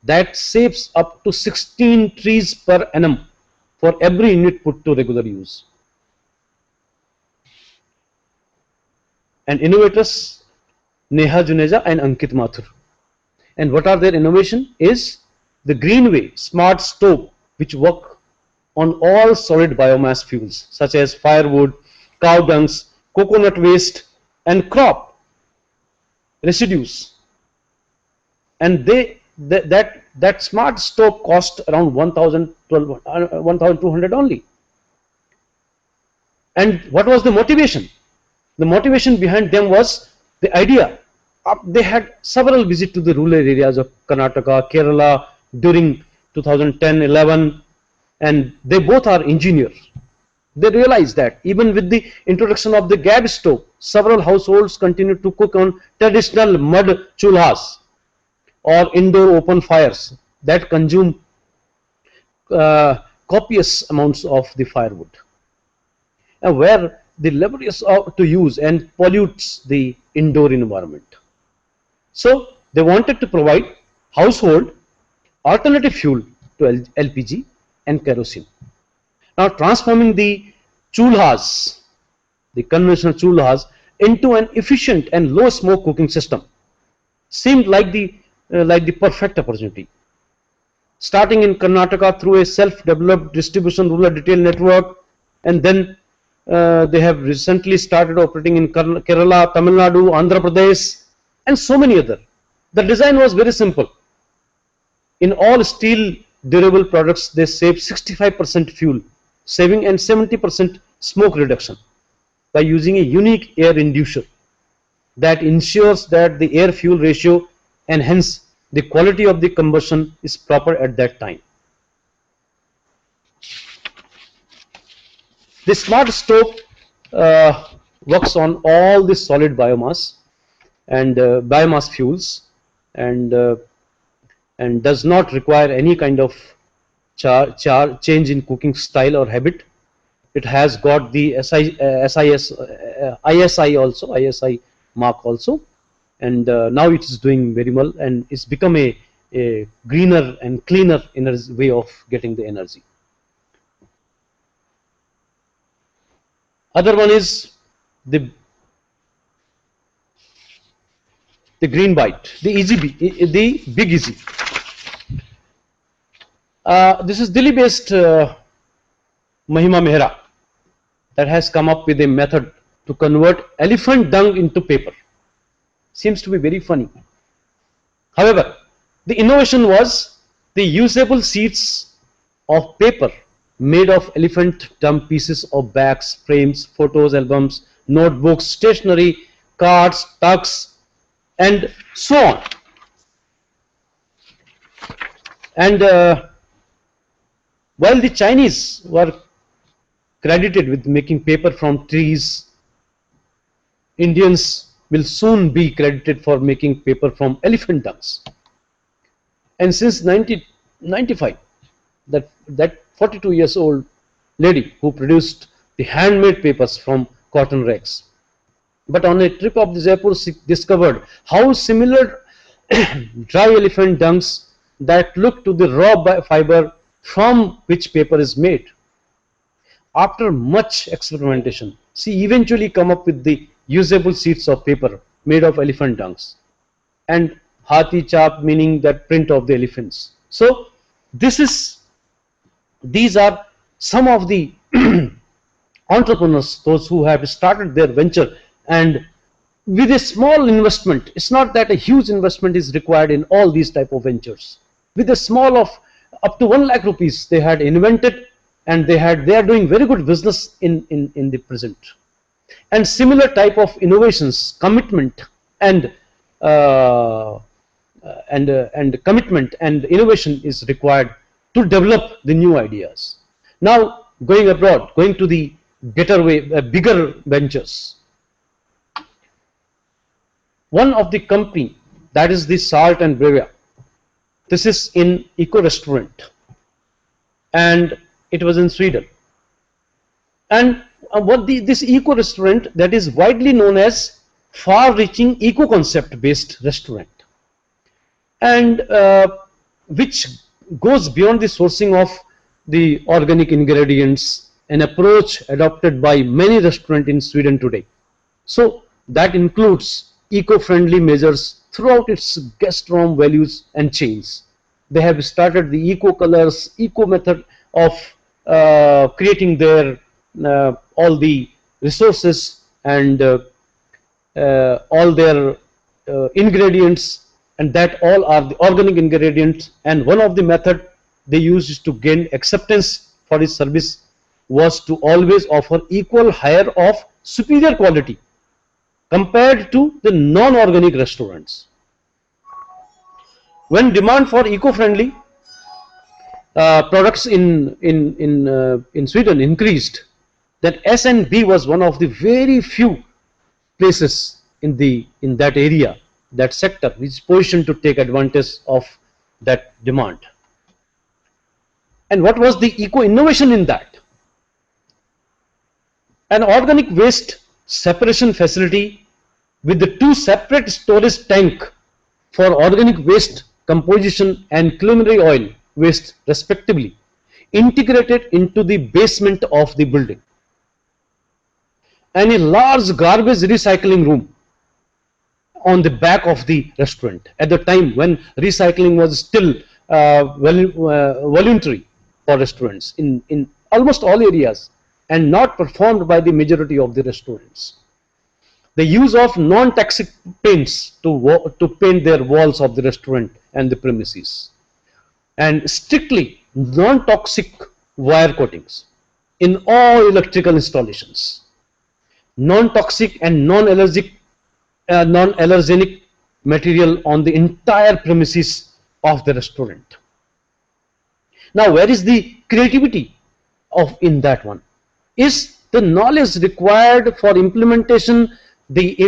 that saves up to 16 trees per annum for every unit put to regular use. And innovators Neha Juneja and Ankit Mathur. And what are their innovation is the Greenway smart stove, which work on all solid biomass fuels such as firewood, cow dungs, coconut waste, and crop residues. And that smart stove cost around 1,200 only. And what was the motivation? The motivation behind them was the idea. They had several visits to the rural areas of Karnataka, Kerala during 2010-11, and they both are engineers. They realized that even with the introduction of the gas stove, several households continue to cook on traditional mud chulhas or indoor open fires that consume copious amounts of the firewood, and where the laborious to use and pollutes the indoor environment. So they wanted to provide household alternative fuel to LPG and kerosene. Now transforming the chulhas, the conventional chulhas, into an efficient and low smoke cooking system seemed like the perfect opportunity. Starting in Karnataka through a self-developed distribution rural detail network, and then they have recently started operating in Kerala, Tamil Nadu, Andhra Pradesh, and so many other. The design was very simple. In all steel durable products, they save 65% fuel saving and 70% smoke reduction by using a unique air inducer that ensures that the air fuel ratio and hence the quality of the combustion is proper at that time. The smart stove works on all the solid biomass and biomass fuels, and does not require any kind of change in cooking style or habit. It has got the ISI also, ISI mark also, and now it is doing very well, and it's become a greener and cleaner way of getting the energy. Other one is the green bite, the the big easy. This is Delhi based Mahima Mehra that has come up with a method to convert elephant dung into paper. Seems to be very funny. However, the innovation was the usable sheets of paper made of elephant dung pieces of bags, frames, photos, albums, notebooks, stationery, cards, tugs, and so on. And while the Chinese were credited with making paper from trees, Indians will soon be credited for making paper from elephant dungs. And since 1995, that 42 years old lady who produced the handmade papers from cotton rags. But on a trip of the Jaipur, she discovered how similar dry elephant dungs that look to the raw fiber from which paper is made. After much experimentation, she eventually come up with the usable sheets of paper made of elephant dungs, and Hathi chap, meaning that print of the elephants. So these are some of the entrepreneurs, those who have started their venture, and with a small investment. It's not that a huge investment is required in all these type of ventures. With a small of up to 1 lakh rupees, they had invented, and they are doing very good business in the present. And similar type of innovations, commitment and commitment and innovation is required to develop the new ideas. Now going abroad, going to the bigger ventures. One of the company, that is the Salt and Brevia. This is in Eco Restaurant, and it was in Sweden. And this Eco Restaurant, that is widely known as far-reaching eco concept based restaurant, and which goes beyond the sourcing of the organic ingredients, an approach adopted by many restaurants in Sweden today. So that includes eco-friendly measures throughout its guest room values and chains. They have started the eco colors, eco method of creating their all the resources and all their ingredients, and that all are the organic ingredients. And one of the method they used to gain acceptance for its service was to always offer equal higher of superior quality compared to the non-organic restaurants. When demand for eco-friendly products in Sweden increased, then S&B was one of the very few places in that area, that sector, which is positioned to take advantage of that demand. And what was the eco innovation in that? An organic waste separation facility with the 2 separate storage tank for organic waste composition and culinary oil waste respectively, integrated into the basement of the building, and a large garbage recycling room on the back of the restaurant at the time when recycling was still voluntary for restaurants in almost all areas and not performed by the majority of the restaurants. The use of non-toxic paints to paint their walls of the restaurant and the premises, and strictly non-toxic wire coatings in all electrical installations, non-toxic and non-allergenic material on the entire premises of the restaurant. Now, where is the creativity of in that one? Is the knowledge required for implementing the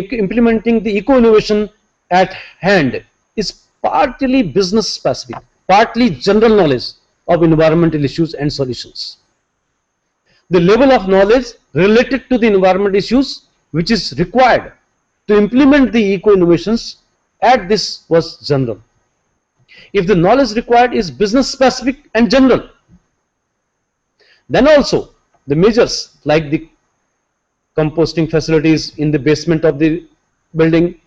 eco innovation at hand is partly business specific, partly general knowledge of environmental issues and solutions. The level of knowledge related to the environment issues which is required to implement the eco innovations at this was general. If the knowledge required is business specific and general, then also the measures like the composting facilities in the basement of the building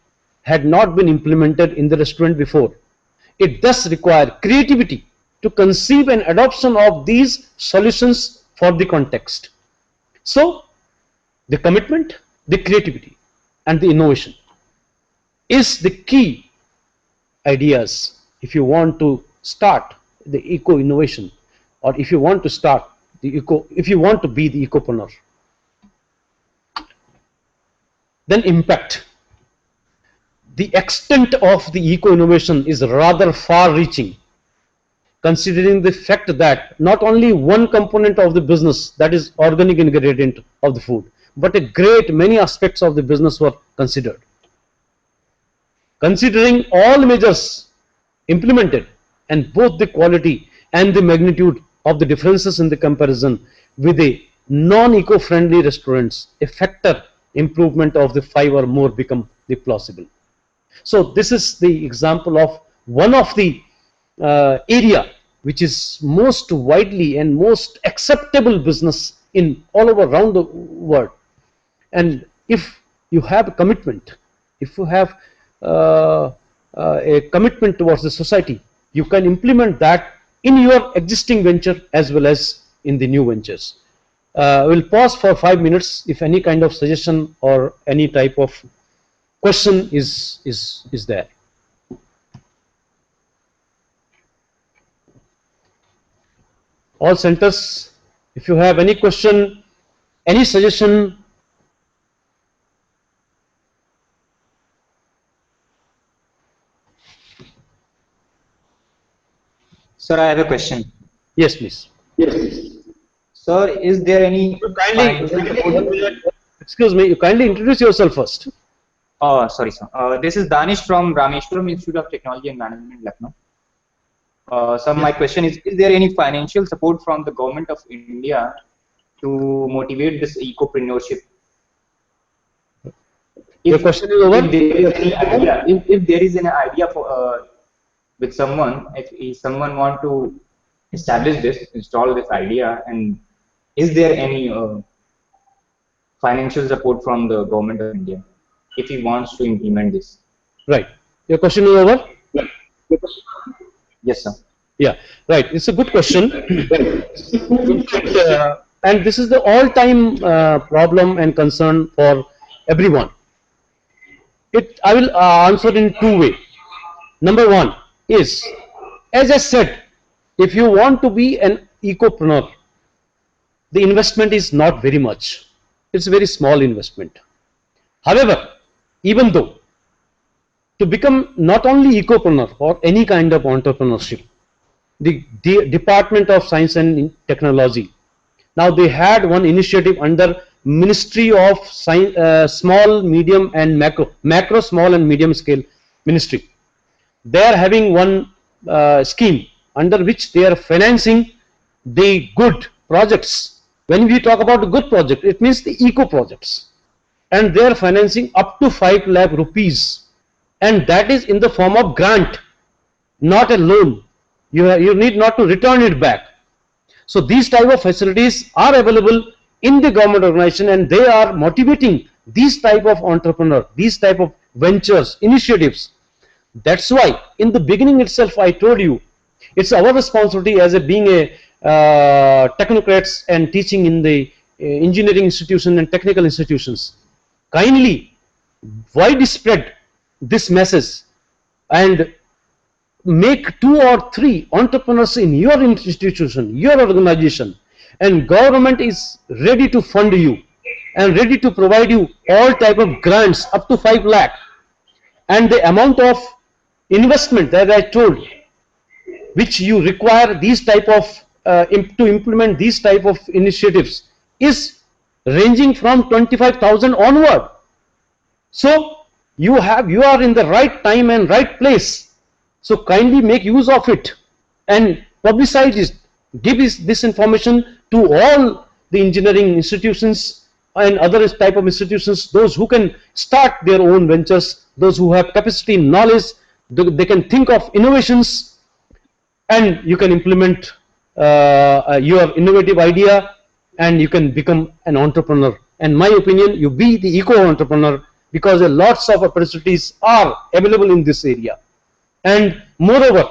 had not been implemented in the restaurant before. It thus requires creativity to conceive an adoption of these solutions for the context. So, the commitment, the creativity, and the innovation is the key ideas if you want to start the eco innovation, or if you want to start the if you want to be the ecopreneur. Then impact. The extent of the eco innovation is rather far reaching, considering the fact that not only one component of the business, that is organic ingredient of the food, but a great many aspects of the business were considered. Considering all measures implemented and both the quality and the magnitude of the differences in the comparison with the non-eco-friendly restaurants, a factor improvement of the 5 or more become the plausible. So this is the example of one of the area which is most widely and most acceptable business in all over around the world. And if you have a commitment, if you have a commitment towards the society, you can implement that in your existing venture as well as in the new ventures. We'll pause for 5 minutes if any kind of suggestion or any type of question is there. All centers, if you have any question, any suggestion. Sir, I have a question. Yes, please. Sir, is there any Excuse me, you kindly introduce yourself first. Oh, sorry, sir. This is Danish from Rameshwaram Institute of Technology and Management, Lucknow. So my question is there any financial support from the government of India to motivate this ecopreneurship? Your question is over? If there is any idea for with someone, if someone want to establish this, install this idea, and is there any financial support from the government of India if he wants to implement this? Right. Your question is over? Yes, sir. Yeah, right. It's a good question. In fact, and this is the all-time problem and concern for everyone. I will answer in two ways. Number one is, as I said, if you want to be an ecopreneur, the investment is not very much. It's a very small investment. However, even though to become not only ecopreneur or any kind of entrepreneurship, the Department of Science and Technology, now they had one initiative under Ministry of Science, Small, Medium and Macro, Small and Medium Scale Ministry. They are having one scheme under which they are financing the good projects. When we talk about the good project, it means the eco projects, and they are financing up to 5 lakh rupees, and that is in the form of grant, not a loan. You need not to return it back. So these type of facilities are available in the government organization, and they are motivating these type of entrepreneur, these type of ventures, initiatives. That's why in the beginning itself I told you, it's our responsibility as being a technocrats and teaching in the engineering institution and technical institutions. Kindly widespread this message and make 2 or 3 entrepreneurs in your institution, your organization, and government is ready to fund you and ready to provide you all type of grants up to 5 lakh. and the amount of investment that I told, which you require these type of to implement these type of initiatives, is ranging from 25,000 onward. So you are in the right time and right place. So kindly make use of it and publicize it. Give this information to all the engineering institutions and other type of institutions, those who can start their own ventures, those who have capacity, knowledge, they can think of innovations, and you can implement your innovative idea, and you can become an entrepreneur. And my opinion, you be the eco-entrepreneur, because lots of opportunities are available in this area. And moreover,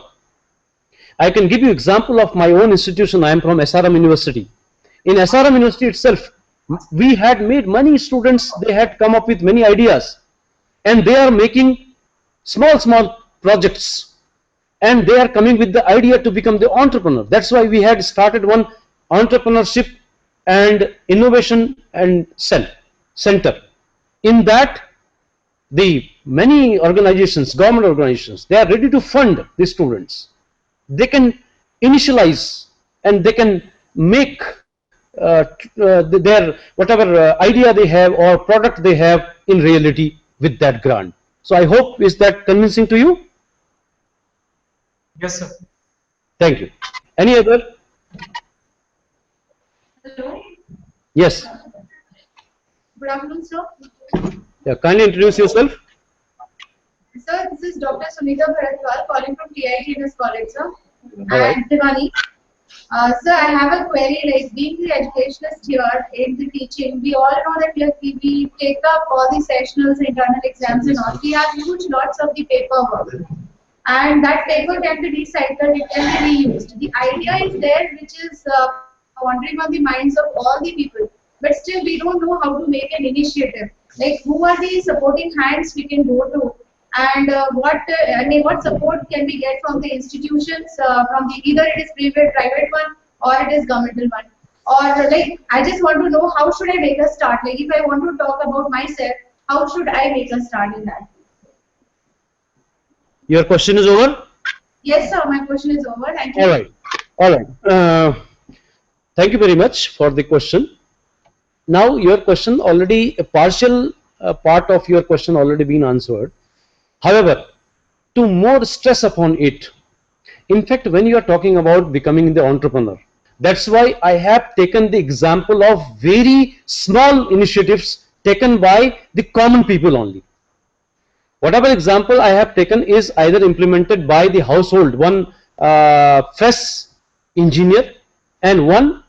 I can give you example of my own institution. I am from SRM University. In SRM University itself, we had made many students, they had come up with many ideas, and they are making small projects, and they are coming with the idea to become the entrepreneur. That's why we had started one entrepreneurship and innovation and center. In that, the many organizations, government organizations, they are ready to fund the students. They can initialize and they can make their whatever idea they have or product they have in reality with that grant. So I hope, is that convincing to you? Yes, sir. Thank you. Any other? Hello. Yes. Good afternoon, sir. Yeah, kindly introduce yourself. Sir, this is Dr. Sunita Bharatwal calling from TITNS College, sir. Right. And Diwali. Sir, I have a query, like being the educationist here in the teaching, we all know that we take up all the sessionals, internal exams and all. We have huge lots of the paperwork. And that paper can be recycled, it can be reused. The idea is there, which is wandering on the minds of all the people. But still, we don't know how to make an initiative. Like, who are the supporting hands we can go to, and what support can we get from the institutions, from the either it is private one or it is governmental one, or like I just want to know how should I make a start. Like, if I want to talk about myself, how should I make a start in that? Your question is over? Yes, sir. My question is over. Thank you. All right. All right. Thank you very much for the question. Now, your question already, a partial part of your question already been answered. However, to more stress upon it, in fact, when you are talking about becoming the entrepreneur, that's why I have taken the example of very small initiatives taken by the common people only. Whatever example I have taken is either implemented by the household, one fresh engineer and one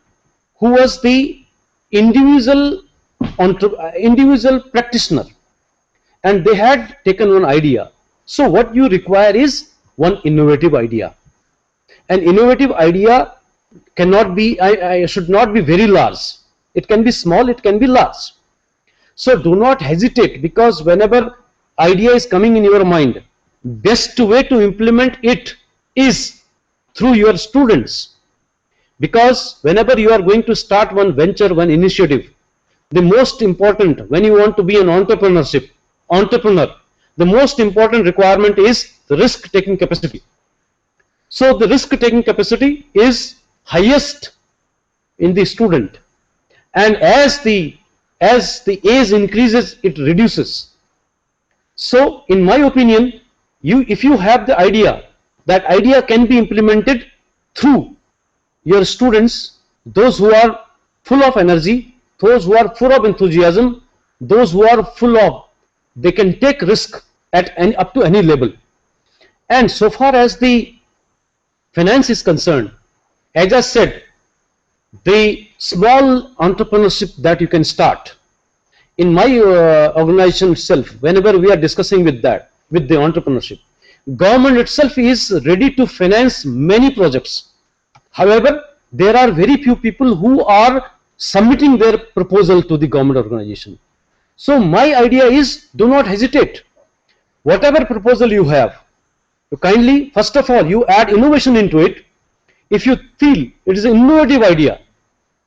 who was the individual practitioner, and they had taken one idea. So what you require is one innovative idea. An innovative idea cannot be, should not be very large. It can be small, it can be large. So do not hesitate, because whenever idea is coming in your mind, best way to implement it is through your students. Because whenever you are going to start one venture, one initiative, the most important, when you want to be an entrepreneur, the most important requirement is the risk-taking capacity. So the risk-taking capacity is highest in the student, and as the age increases, it reduces. So in my opinion, if you have the idea, that idea can be implemented through your students, those who are full of energy, those who are full of enthusiasm, those who are full of, they can take risk at up to any level. And so far as the finance is concerned, as I said, the small entrepreneurship that you can start. In my organization itself, whenever we are discussing with the entrepreneurship, government itself is ready to finance many projects. However, there are very few people who are submitting their proposal to the government organization. So my idea is, do not hesitate. Whatever proposal you have, you kindly, first of all, you add innovation into it. If you feel it is an innovative idea,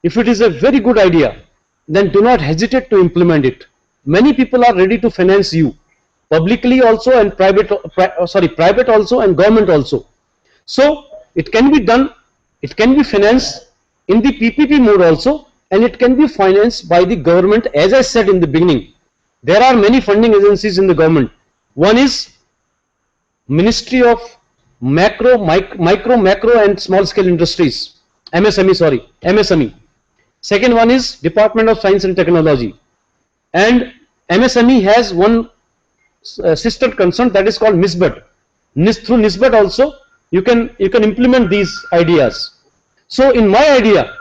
if it is a very good idea, then do not hesitate to implement it. Many people are ready to finance you. publicly also and private also and government also. So it can be done, it can be financed in the PPP mode also, and it can be financed by the government. As I said in the beginning, there are many funding agencies in the government. One is Ministry of Micro and Small Scale Industries, MSME. Second one is Department of Science and Technology, and MSME has one sister concern, that is called NISBET. Through NISBET also you can implement these ideas. So in my idea,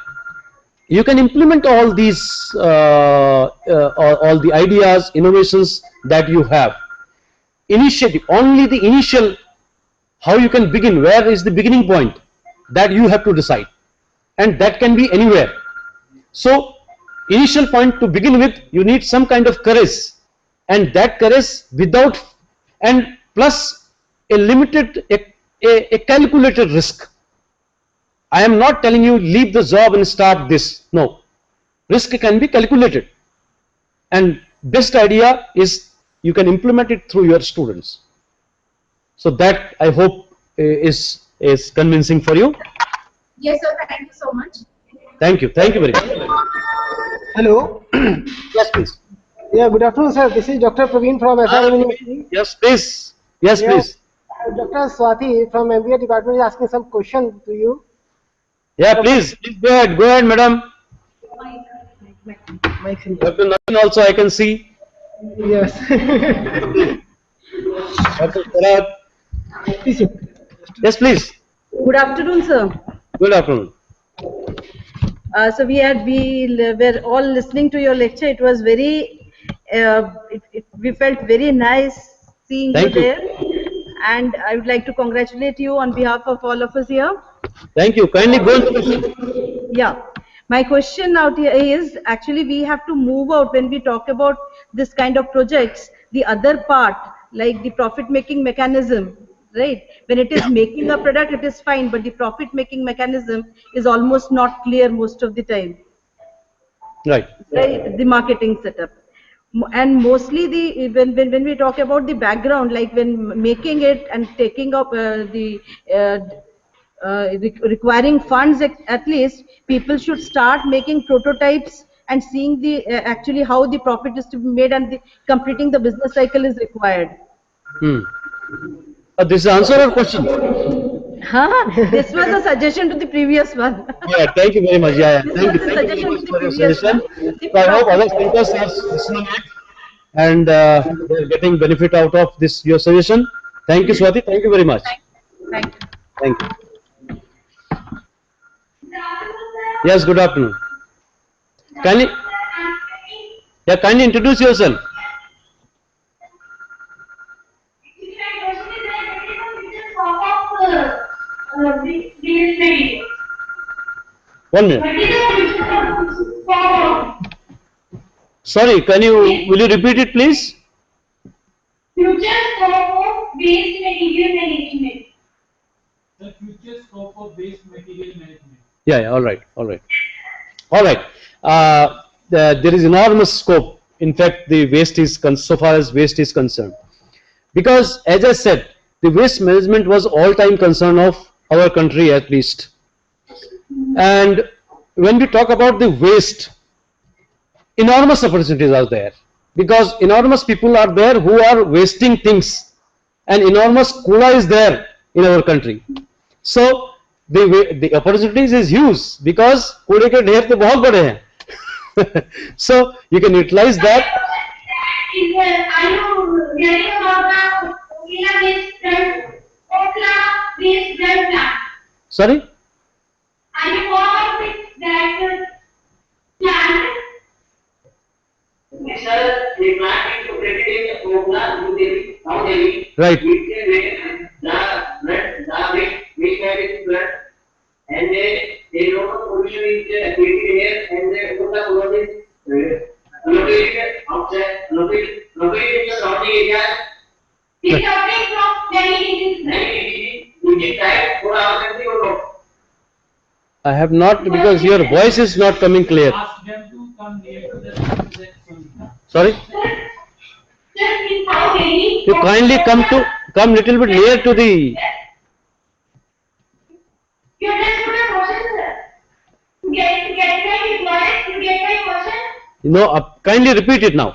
you can implement all these all the ideas, innovations that you have. Initiative, only the initial, how you can begin, where is the beginning point, that you have to decide, and that can be anywhere. So initial point to begin with, you need some kind of courage, and that courage without, and plus a limited, a calculated risk. I am not telling you leave the job and start this. No, risk can be calculated, and best idea is you can implement it through your students. So that I hope is convincing for you. Yes, sir. Thank you so much. Thank you very much. Hello. Yes, please. Yeah, good afternoon, sir. This is Dr. Praveen from SRM University. Yes, please. Yes, please. Dr. Swati from MBA department is asking some question to you. Yeah, please. Please go ahead. Go ahead, madam. Dr. Naveen also I can see. Yes. Dr. Parag. Yes, please. Good afternoon, sir. Good afternoon. So we were all listening to your lecture. It was very, we felt very nice seeing Thank you there. And I would like to congratulate you on behalf of all of us here. Thank you. Kindly go into the question. Yeah. My question out here is, actually we have to move out when we talk about this kind of projects, the other part, like the profit making mechanism, right? When it is making a product, it is fine, but the profit making mechanism is almost not clear most of the time. Right. Right, the marketing setup. And mostly when we talk about the background, like when making it and taking up requiring funds, at least people should start making prototypes and seeing the actually how the profit is to be made, and completing the business cycle is required. This answer or question? This was a suggestion to the previous one. Yeah, thank you very much. Yeah, This thank was you. a Thank you very suggestion much to the for your previous suggestion. one. So I hope other thinkers are listening it, and they're getting benefit out of this your suggestion. Thank you, Swati. Thank you very much. Thank you. Thank you. Yes, good afternoon. Kindly introduce yourself. One minute. Sorry, will you repeat it, please? Future scope of waste material management. The future scope of waste material management. Yeah, all right. There is enormous scope. In fact, the waste is so far as waste is concerned, because as I said, the waste management was all-time concern of our country at least. And when we talk about the waste, enormous opportunities are there, because enormous people are there who are wasting things, and enormous kula is there in our country. So the opportunities is huge, because कूड़े के ढेर तो बहुत बड़े हैं. So you can utilize that. Are you hearing about the waste plant? Sorry? Are you aware with that plant? Sir, the plant is located in New Delhi. Right. And they know pollution is created here, and they put the pollution located outside, located in the surrounding area. It's coming from 90 degrees. You type 4 hours and you know. I have not, because your voice is not coming clear. Ask them to come near to the Sorry? Sir, just in South Delhi. You kindly come little bit near to the. You just put a question, sir. To get my employer, to get my question. Kindly repeat it now.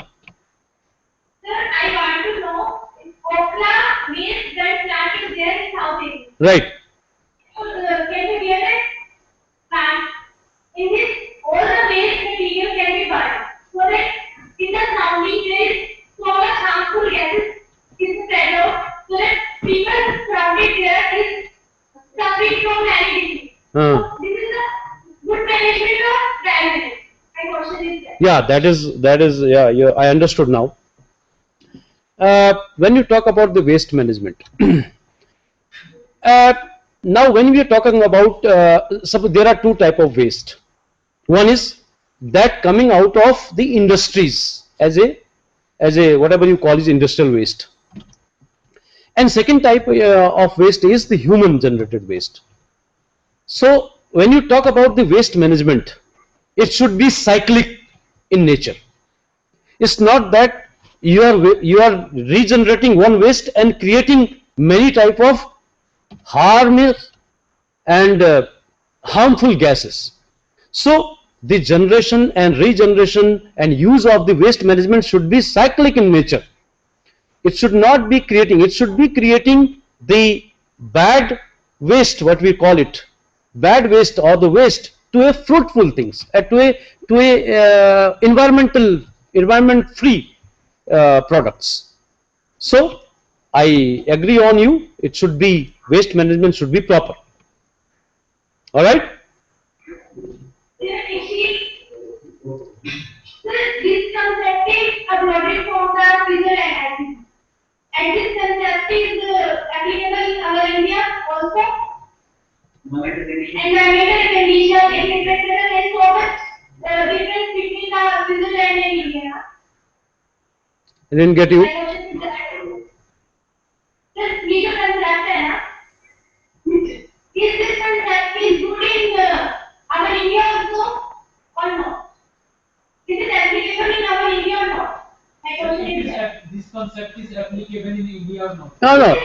Sir, I want to know if Okla waste that plant is there in South Delhi. Right. So, can you get it? Plant. In this, all the waste material can be burned. So that in the surrounding place, so much harmful gases is spread out. So that people surrounded there is suffering from many diseases. So this is a good management of dry. My question is that. Yeah, that is yeah, I understood now. When you talk about the waste management, now when we are talking about, suppose there are two type of waste. One is that coming out of the industries as a whatever you call is industrial waste, and second type of waste is the human generated waste. So when you talk about the waste management, it should be cyclic in nature. It's not that you are regenerating one waste and creating many type of harmless and harmful gases. So the generation and regeneration and use of the waste management should be cyclic in nature. It should not be creating, it should be creating the bad waste, what we call it, bad waste or the waste to a fruitful things, to a environment free products. So I agree on you, it should be, waste management should be proper. All right. This concept is uploaded from the Switzerland, and this concept is applicable in our India also. Environmental conditions, etc. There is so much difference between Switzerland and India. I didn't get you. This legal concept है ना? Is this concept is good in our India also or not? Is it applicable in our India or not? My question is that. This concept is applicable in India or not? No.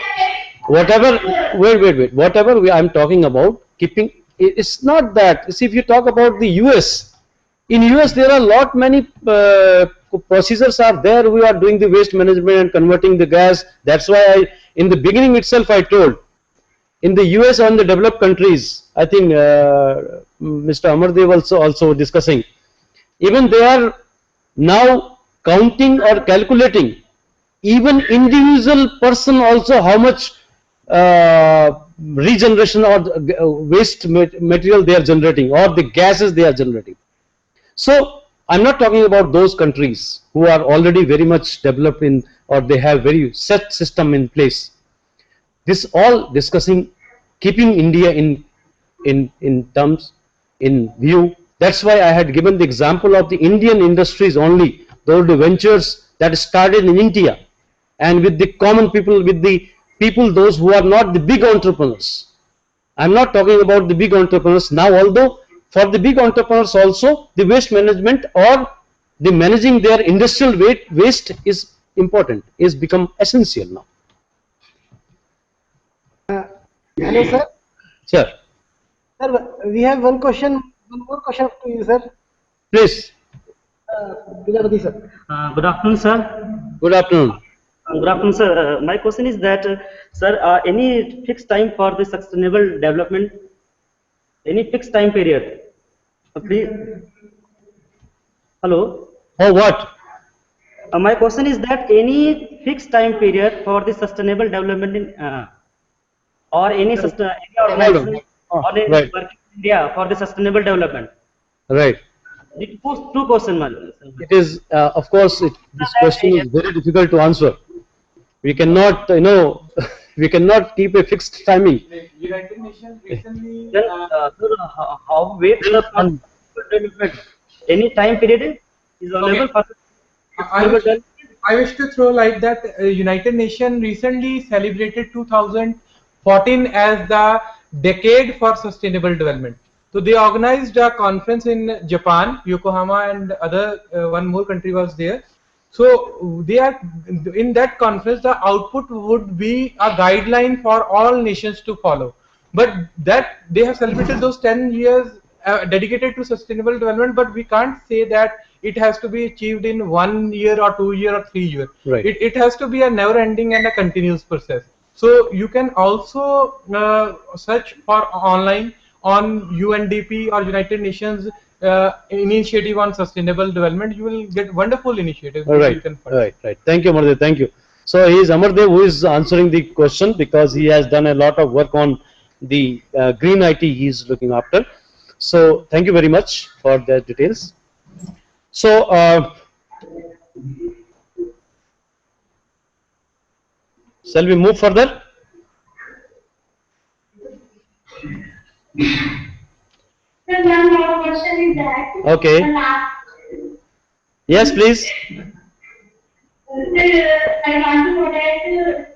Whatever, wait. Whatever I'm talking about, keeping, it's not that. See, if you talk about the US, in US there are many procedures are there. We are doing the waste management and converting the gas. That's why in the beginning itself I told, in the US or in the developed countries, I think Mr. Amardev also discussing, even they are now counting or calculating, even individual person also how much regeneration or waste material they are generating or the gases they are generating. So I'm not talking about those countries who are already very much developed in, or they have very set system in place. This all discussing keeping India in terms, in view. That's why I had given the example of the Indian industries only, those ventures that started in India, and with the common people, with the people, those who are not the big entrepreneurs. I'm not talking about the big entrepreneurs now, although for the big entrepreneurs also the waste management or the managing their industrial waste is important, is become essential now. Hello, sir. Sir. Sir, we have one more question to you, sir. Please. Bilawadi, sir. Good afternoon, sir. Good afternoon. Good afternoon, sir. My question is that, sir, any fixed time for the sustainable development? Any fixed time period? Please. Hello. Oh, what? My question is that any fixed time period for the sustainable development in, or any organization or any right. work in India for the sustainable development? Right. Two questions. It is, of course, this question is very difficult to answer. We cannot, we cannot keep a fixed timing. United Nations recently. Then, how wait the development? Any time period is available for I wish to throw light that United Nations recently celebrated 2014 as the decade for sustainable development. So they organized a conference in Japan, Yokohama, and one more country was there. So they are in that conference. The output would be a guideline for all nations to follow. But that they have celebrated those 10 years dedicated to sustainable development. But we can't say that it has to be achieved in 1 year or 2 year or 3 year. Right. It has to be a never-ending and a continuous process. So you can also search for online on UNDP or United Nations initiative on sustainable development. You will get wonderful initiatives. All right, You can find. right. Thank you, Amardev. Thank you. So he is Amardev who is answering the question because he has done a lot of work on the green IT he is looking after. So thank you very much for the details. So shall we move further? Sir, ma'am, my question is that. Okay. Yes, please. Sir, I want to know that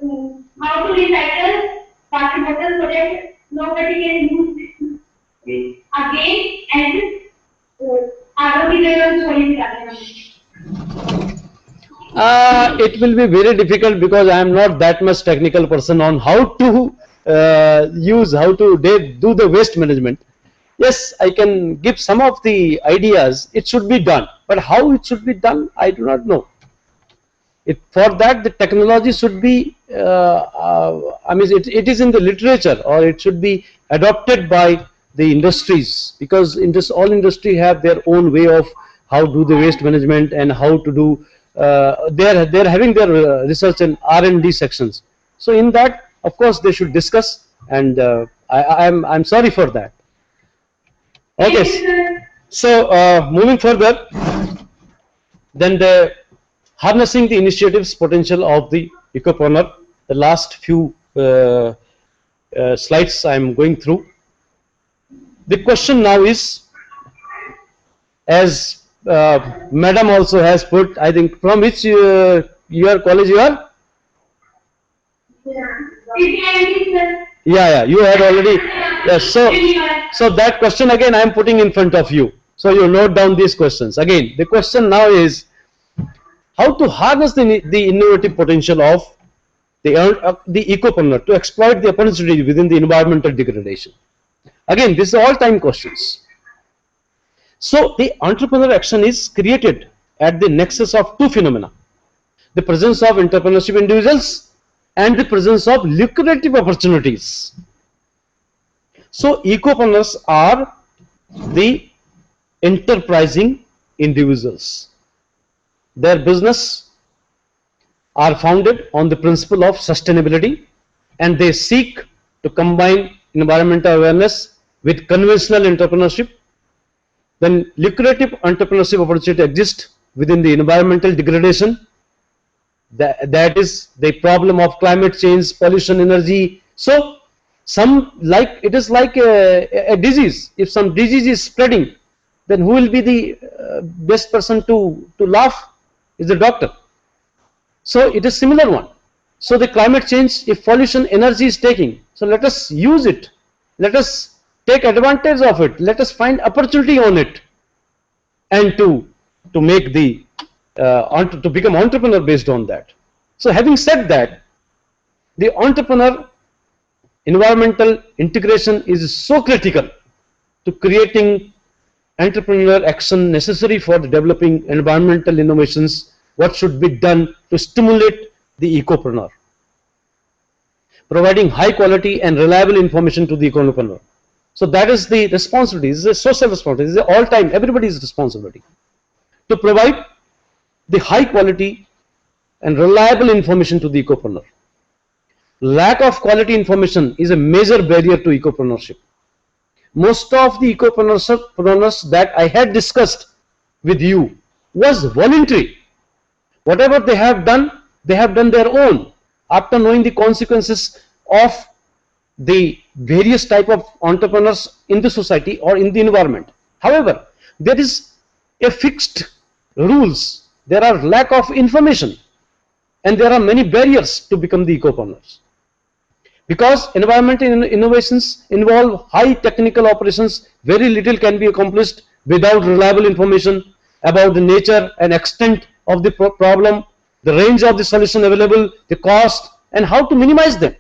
how to recycle water bottles so that nobody can use again and It will be very difficult because I am not that much technical person on how to do the waste management. Yes, I can give some of the ideas. It should be done, but how it should be done, I do not know. For that, the technology should be, it is in the literature, or it should be adopted by the industries, because all industry have their own way of how do the waste management and how to do. They're having their research and R&D sections. So in that, of course, they should discuss, and I'm sorry for that. Okay, so moving further, then harnessing the initiatives potential of the ecopreneur. The last few slides I'm going through. The question now is, as Madam also has put, I think, from which your college you are? Yeah, you had already. Yes, so that question again I am putting in front of you. So you note down these questions. Again, the question now is how to harness the innovative potential of the ecopreneur to exploit the opportunity within the environmental degradation. Again, these are all time questions. So the entrepreneurial action is created at the nexus of two phenomena: the presence of entrepreneurship individuals and the presence of lucrative opportunities. So ecopreneurs are the enterprising individuals. Their business are founded on the principle of sustainability, and they seek to combine environmental awareness with conventional entrepreneurship. Then lucrative entrepreneurship opportunity exists within the environmental degradation. That is the problem of climate change, pollution, energy. So it is like a disease. If some disease is spreading, then who will be the best person to laugh? Is the doctor. So it is similar one. So the climate change, if pollution, energy is taking, so let us use it. Let us take advantage of it. Let us find opportunity on it, and to make to become entrepreneur based on that. So having said that, the entrepreneur environmental integration is so critical to creating entrepreneurial action necessary for developing environmental innovations. What should be done to stimulate the ecopreneur? Providing high quality and reliable information to the ecopreneur. So that is the responsibility. This is a social responsibility. This is all time, everybody's responsibility to provide the high quality and reliable information to the ecopreneur. Lack of quality information is a major barrier to ecopreneurship. Most of the ecopreneurs that I had discussed with you was voluntary. Whatever they have done their own after knowing the consequences of the various type of entrepreneurs in the society or in the environment. However, there is a fixed rules. There are lack of information, and there are many barriers to become the ecopreneurs. Because environmental innovations involve high technical operations, very little can be accomplished without reliable information about the nature and extent of the problem, the range of the solution available, the cost, and how to minimize them.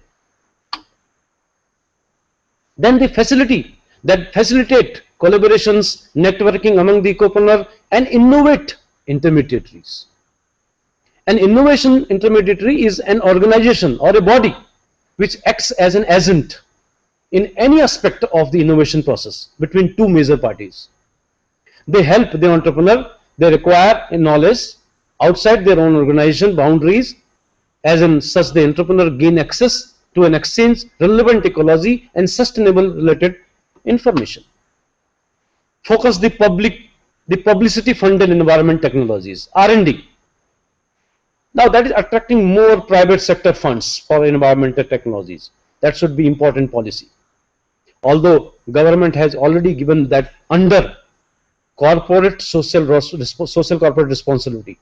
Then the facility that facilitate collaborations, networking among the ecopreneur and innovate intermediaries. An innovation intermediary is an organization or a body which acts as an agent in any aspect of the innovation process between two major parties. They help the entrepreneur, they require a knowledge outside their own organization boundaries, as in such the entrepreneur gain access to an exchange relevant ecology and sustainable related information. Focus the publicity funded environment technologies, R&D. Now that is attracting more private sector funds for environmental technologies. That should be important policy. Although government has already given that under corporate social corporate responsibility,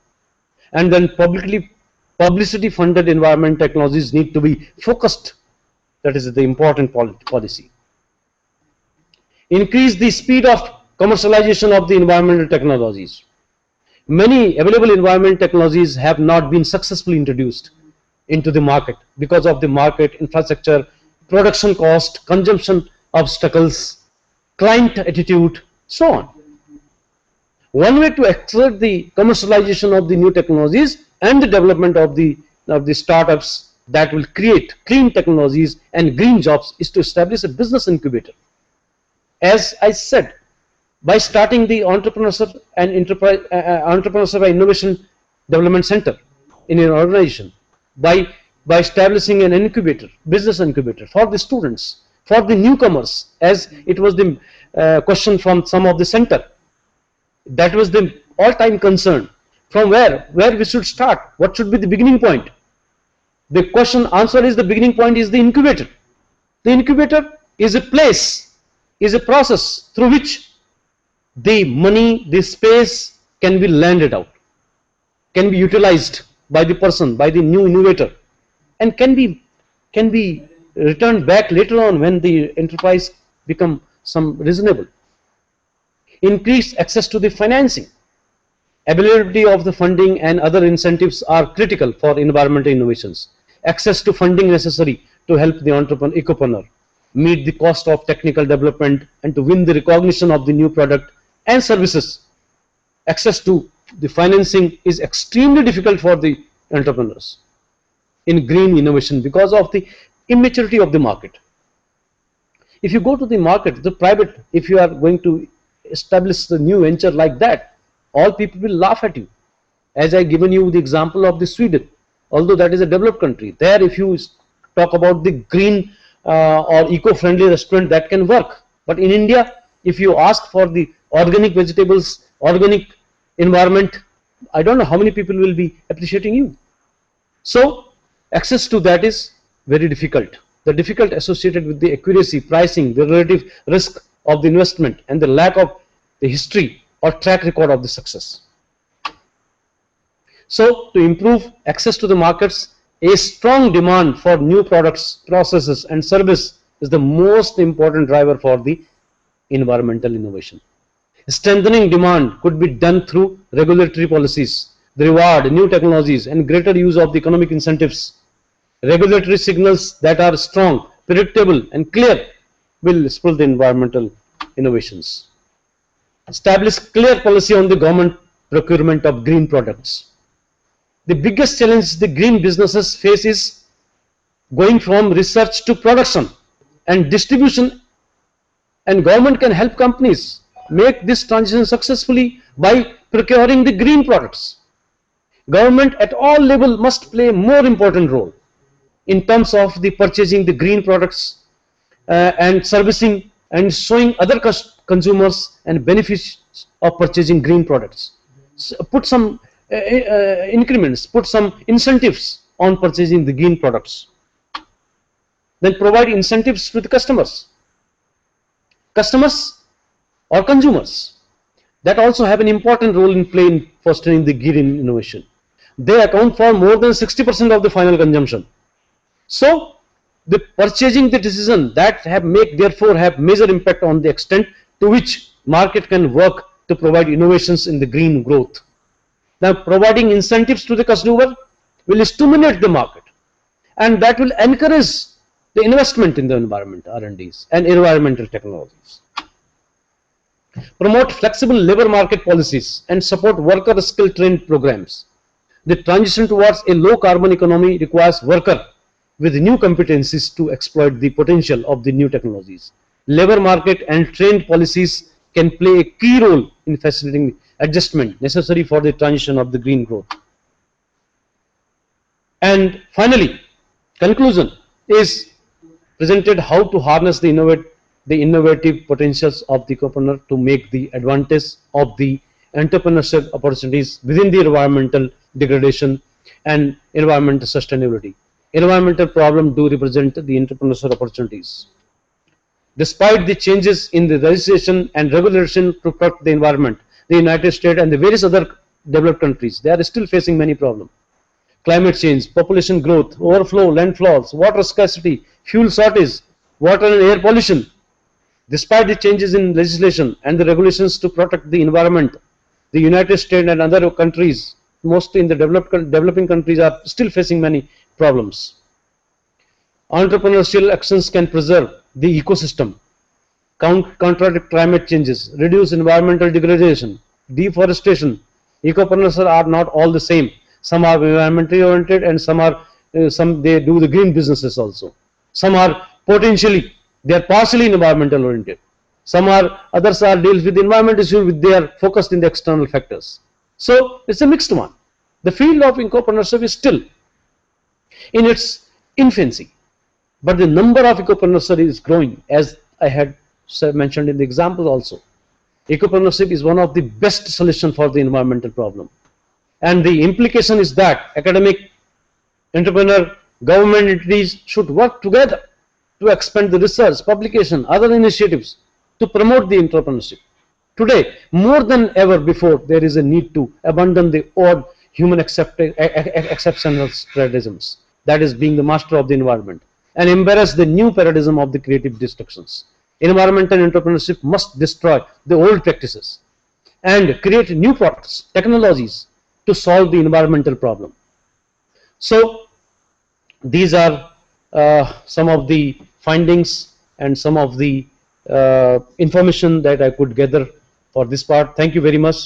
and then publicity funded environment technologies need to be focused. That is the important policy. Increase the speed of commercialization of the environmental technologies. Many available environment technologies have not been successfully introduced into the market because of the market infrastructure, production cost, consumption obstacles, client attitude, so on. One way to accelerate the commercialization of the new technologies and the development of the startups that will create clean technologies and green jobs is to establish a business incubator. As I said, by starting the entrepreneurship and innovation development center in an organization, by establishing an incubator, business incubator for the students, for the newcomers, as it was the question from some of the center. That was the all-time concern. From where we should start? What should be the beginning point? The question answer is the beginning point is the incubator. The incubator is a place, is a process through which the money, the space can be landed out, can be utilized by the person, by the new innovator, and can be returned back later on when the enterprise become some reasonable. Increased access to the financing. Availability of the funding and other incentives are critical for environmental innovations. Access to funding necessary to help the ecopreneur meet the cost of technical development and to win the recognition of the new product and services. Access to the financing is extremely difficult for the entrepreneurs in green innovation because of the immaturity of the market. If you go to the market, the private, if you are going to establish the new venture like that, all people will laugh at you. As I given you the example of the Sweden, although that is a developed country, there if you talk about the green or eco-friendly restaurant, that can work. But in India, if you ask for the organic vegetables, organic environment, I don't know how many people will be appreciating you. So access to that is very difficult. The difficult associated with the accuracy, pricing, the relative risk of the investment, and the lack of the history or track record of the success. So to improve access to the markets, a strong demand for new products, processes and service is the most important driver for the environmental innovation. Strengthening demand could be done through regulatory policies, the reward, new technologies and greater use of the economic incentives. Regulatory signals that are strong, predictable and clear will spur the environmental innovations. Establish clear policy on the government procurement of green products. The biggest challenge the green businesses face is going from research to production and distribution, and government can help companies make this transition successfully by procuring the green products. Government at all levels must play a more important role in terms of the purchasing the green products and servicing and showing other consumers and benefits of purchasing green products. So put some increments, put some incentives on purchasing the green products. Then provide incentives to the customers or consumers that also have an important role in play in fostering the green innovation. They account for more than 60% of the final consumption. So the purchasing the decision that therefore have major impact on the extent to which market can work to provide innovations in the green growth. Now, providing incentives to the consumer will stimulate the market, and that will encourage the investment in the environment, R&Ds, and environmental technologies. Promote flexible labor market policies and support worker skill trained programs. The transition towards a low carbon economy requires workers with new competencies to exploit the potential of the new technologies. Labor market and trained policies can play a key role in facilitating adjustment necessary for the transition of the green growth. And finally, conclusion is presented how to harness the innovative potentials of the ecopreneur to make the advantage of the entrepreneurship opportunities within the environmental degradation and environmental sustainability. Environmental problems do represent the entrepreneurship opportunities. Despite the changes in the legislation and regulation to protect the environment, the United States and the various other developed countries, they are still facing many problems. Climate change, population growth, overflow, landfalls, water scarcity, fuel shortage, water and air pollution. Despite the changes in legislation and the regulations to protect the environment, the United States and other countries, mostly in the developing countries, are still facing many problems. Entrepreneurial actions can preserve the ecosystem, counteract climate changes, reduce environmental degradation, deforestation. Ecopreneurs are not all the same. Some are environmentally oriented, and some they do the green businesses also. Some are potentially, they are partially environmental oriented. Others are deals with environment issues, with they are focused in the external factors. So it's a mixed one. The field of ecopreneurship is still in its infancy, but the number of ecopreneurs is growing, as I had mentioned in the example also. Ecopreneurship is one of the best solutions for the environmental problem. And the implication is that academic, entrepreneur, government entities should work together to expand the research, publication, other initiatives to promote the entrepreneurship. Today, more than ever before, there is a need to abandon the old human exceptional paradigms, that is being the master of the environment, and embrace the new paradigm of the creative destructions. Environmental entrepreneurship must destroy the old practices and create new products, technologies to solve the environmental problem. So these are some of the findings and some of the information that I could gather for this part. Thank you very much.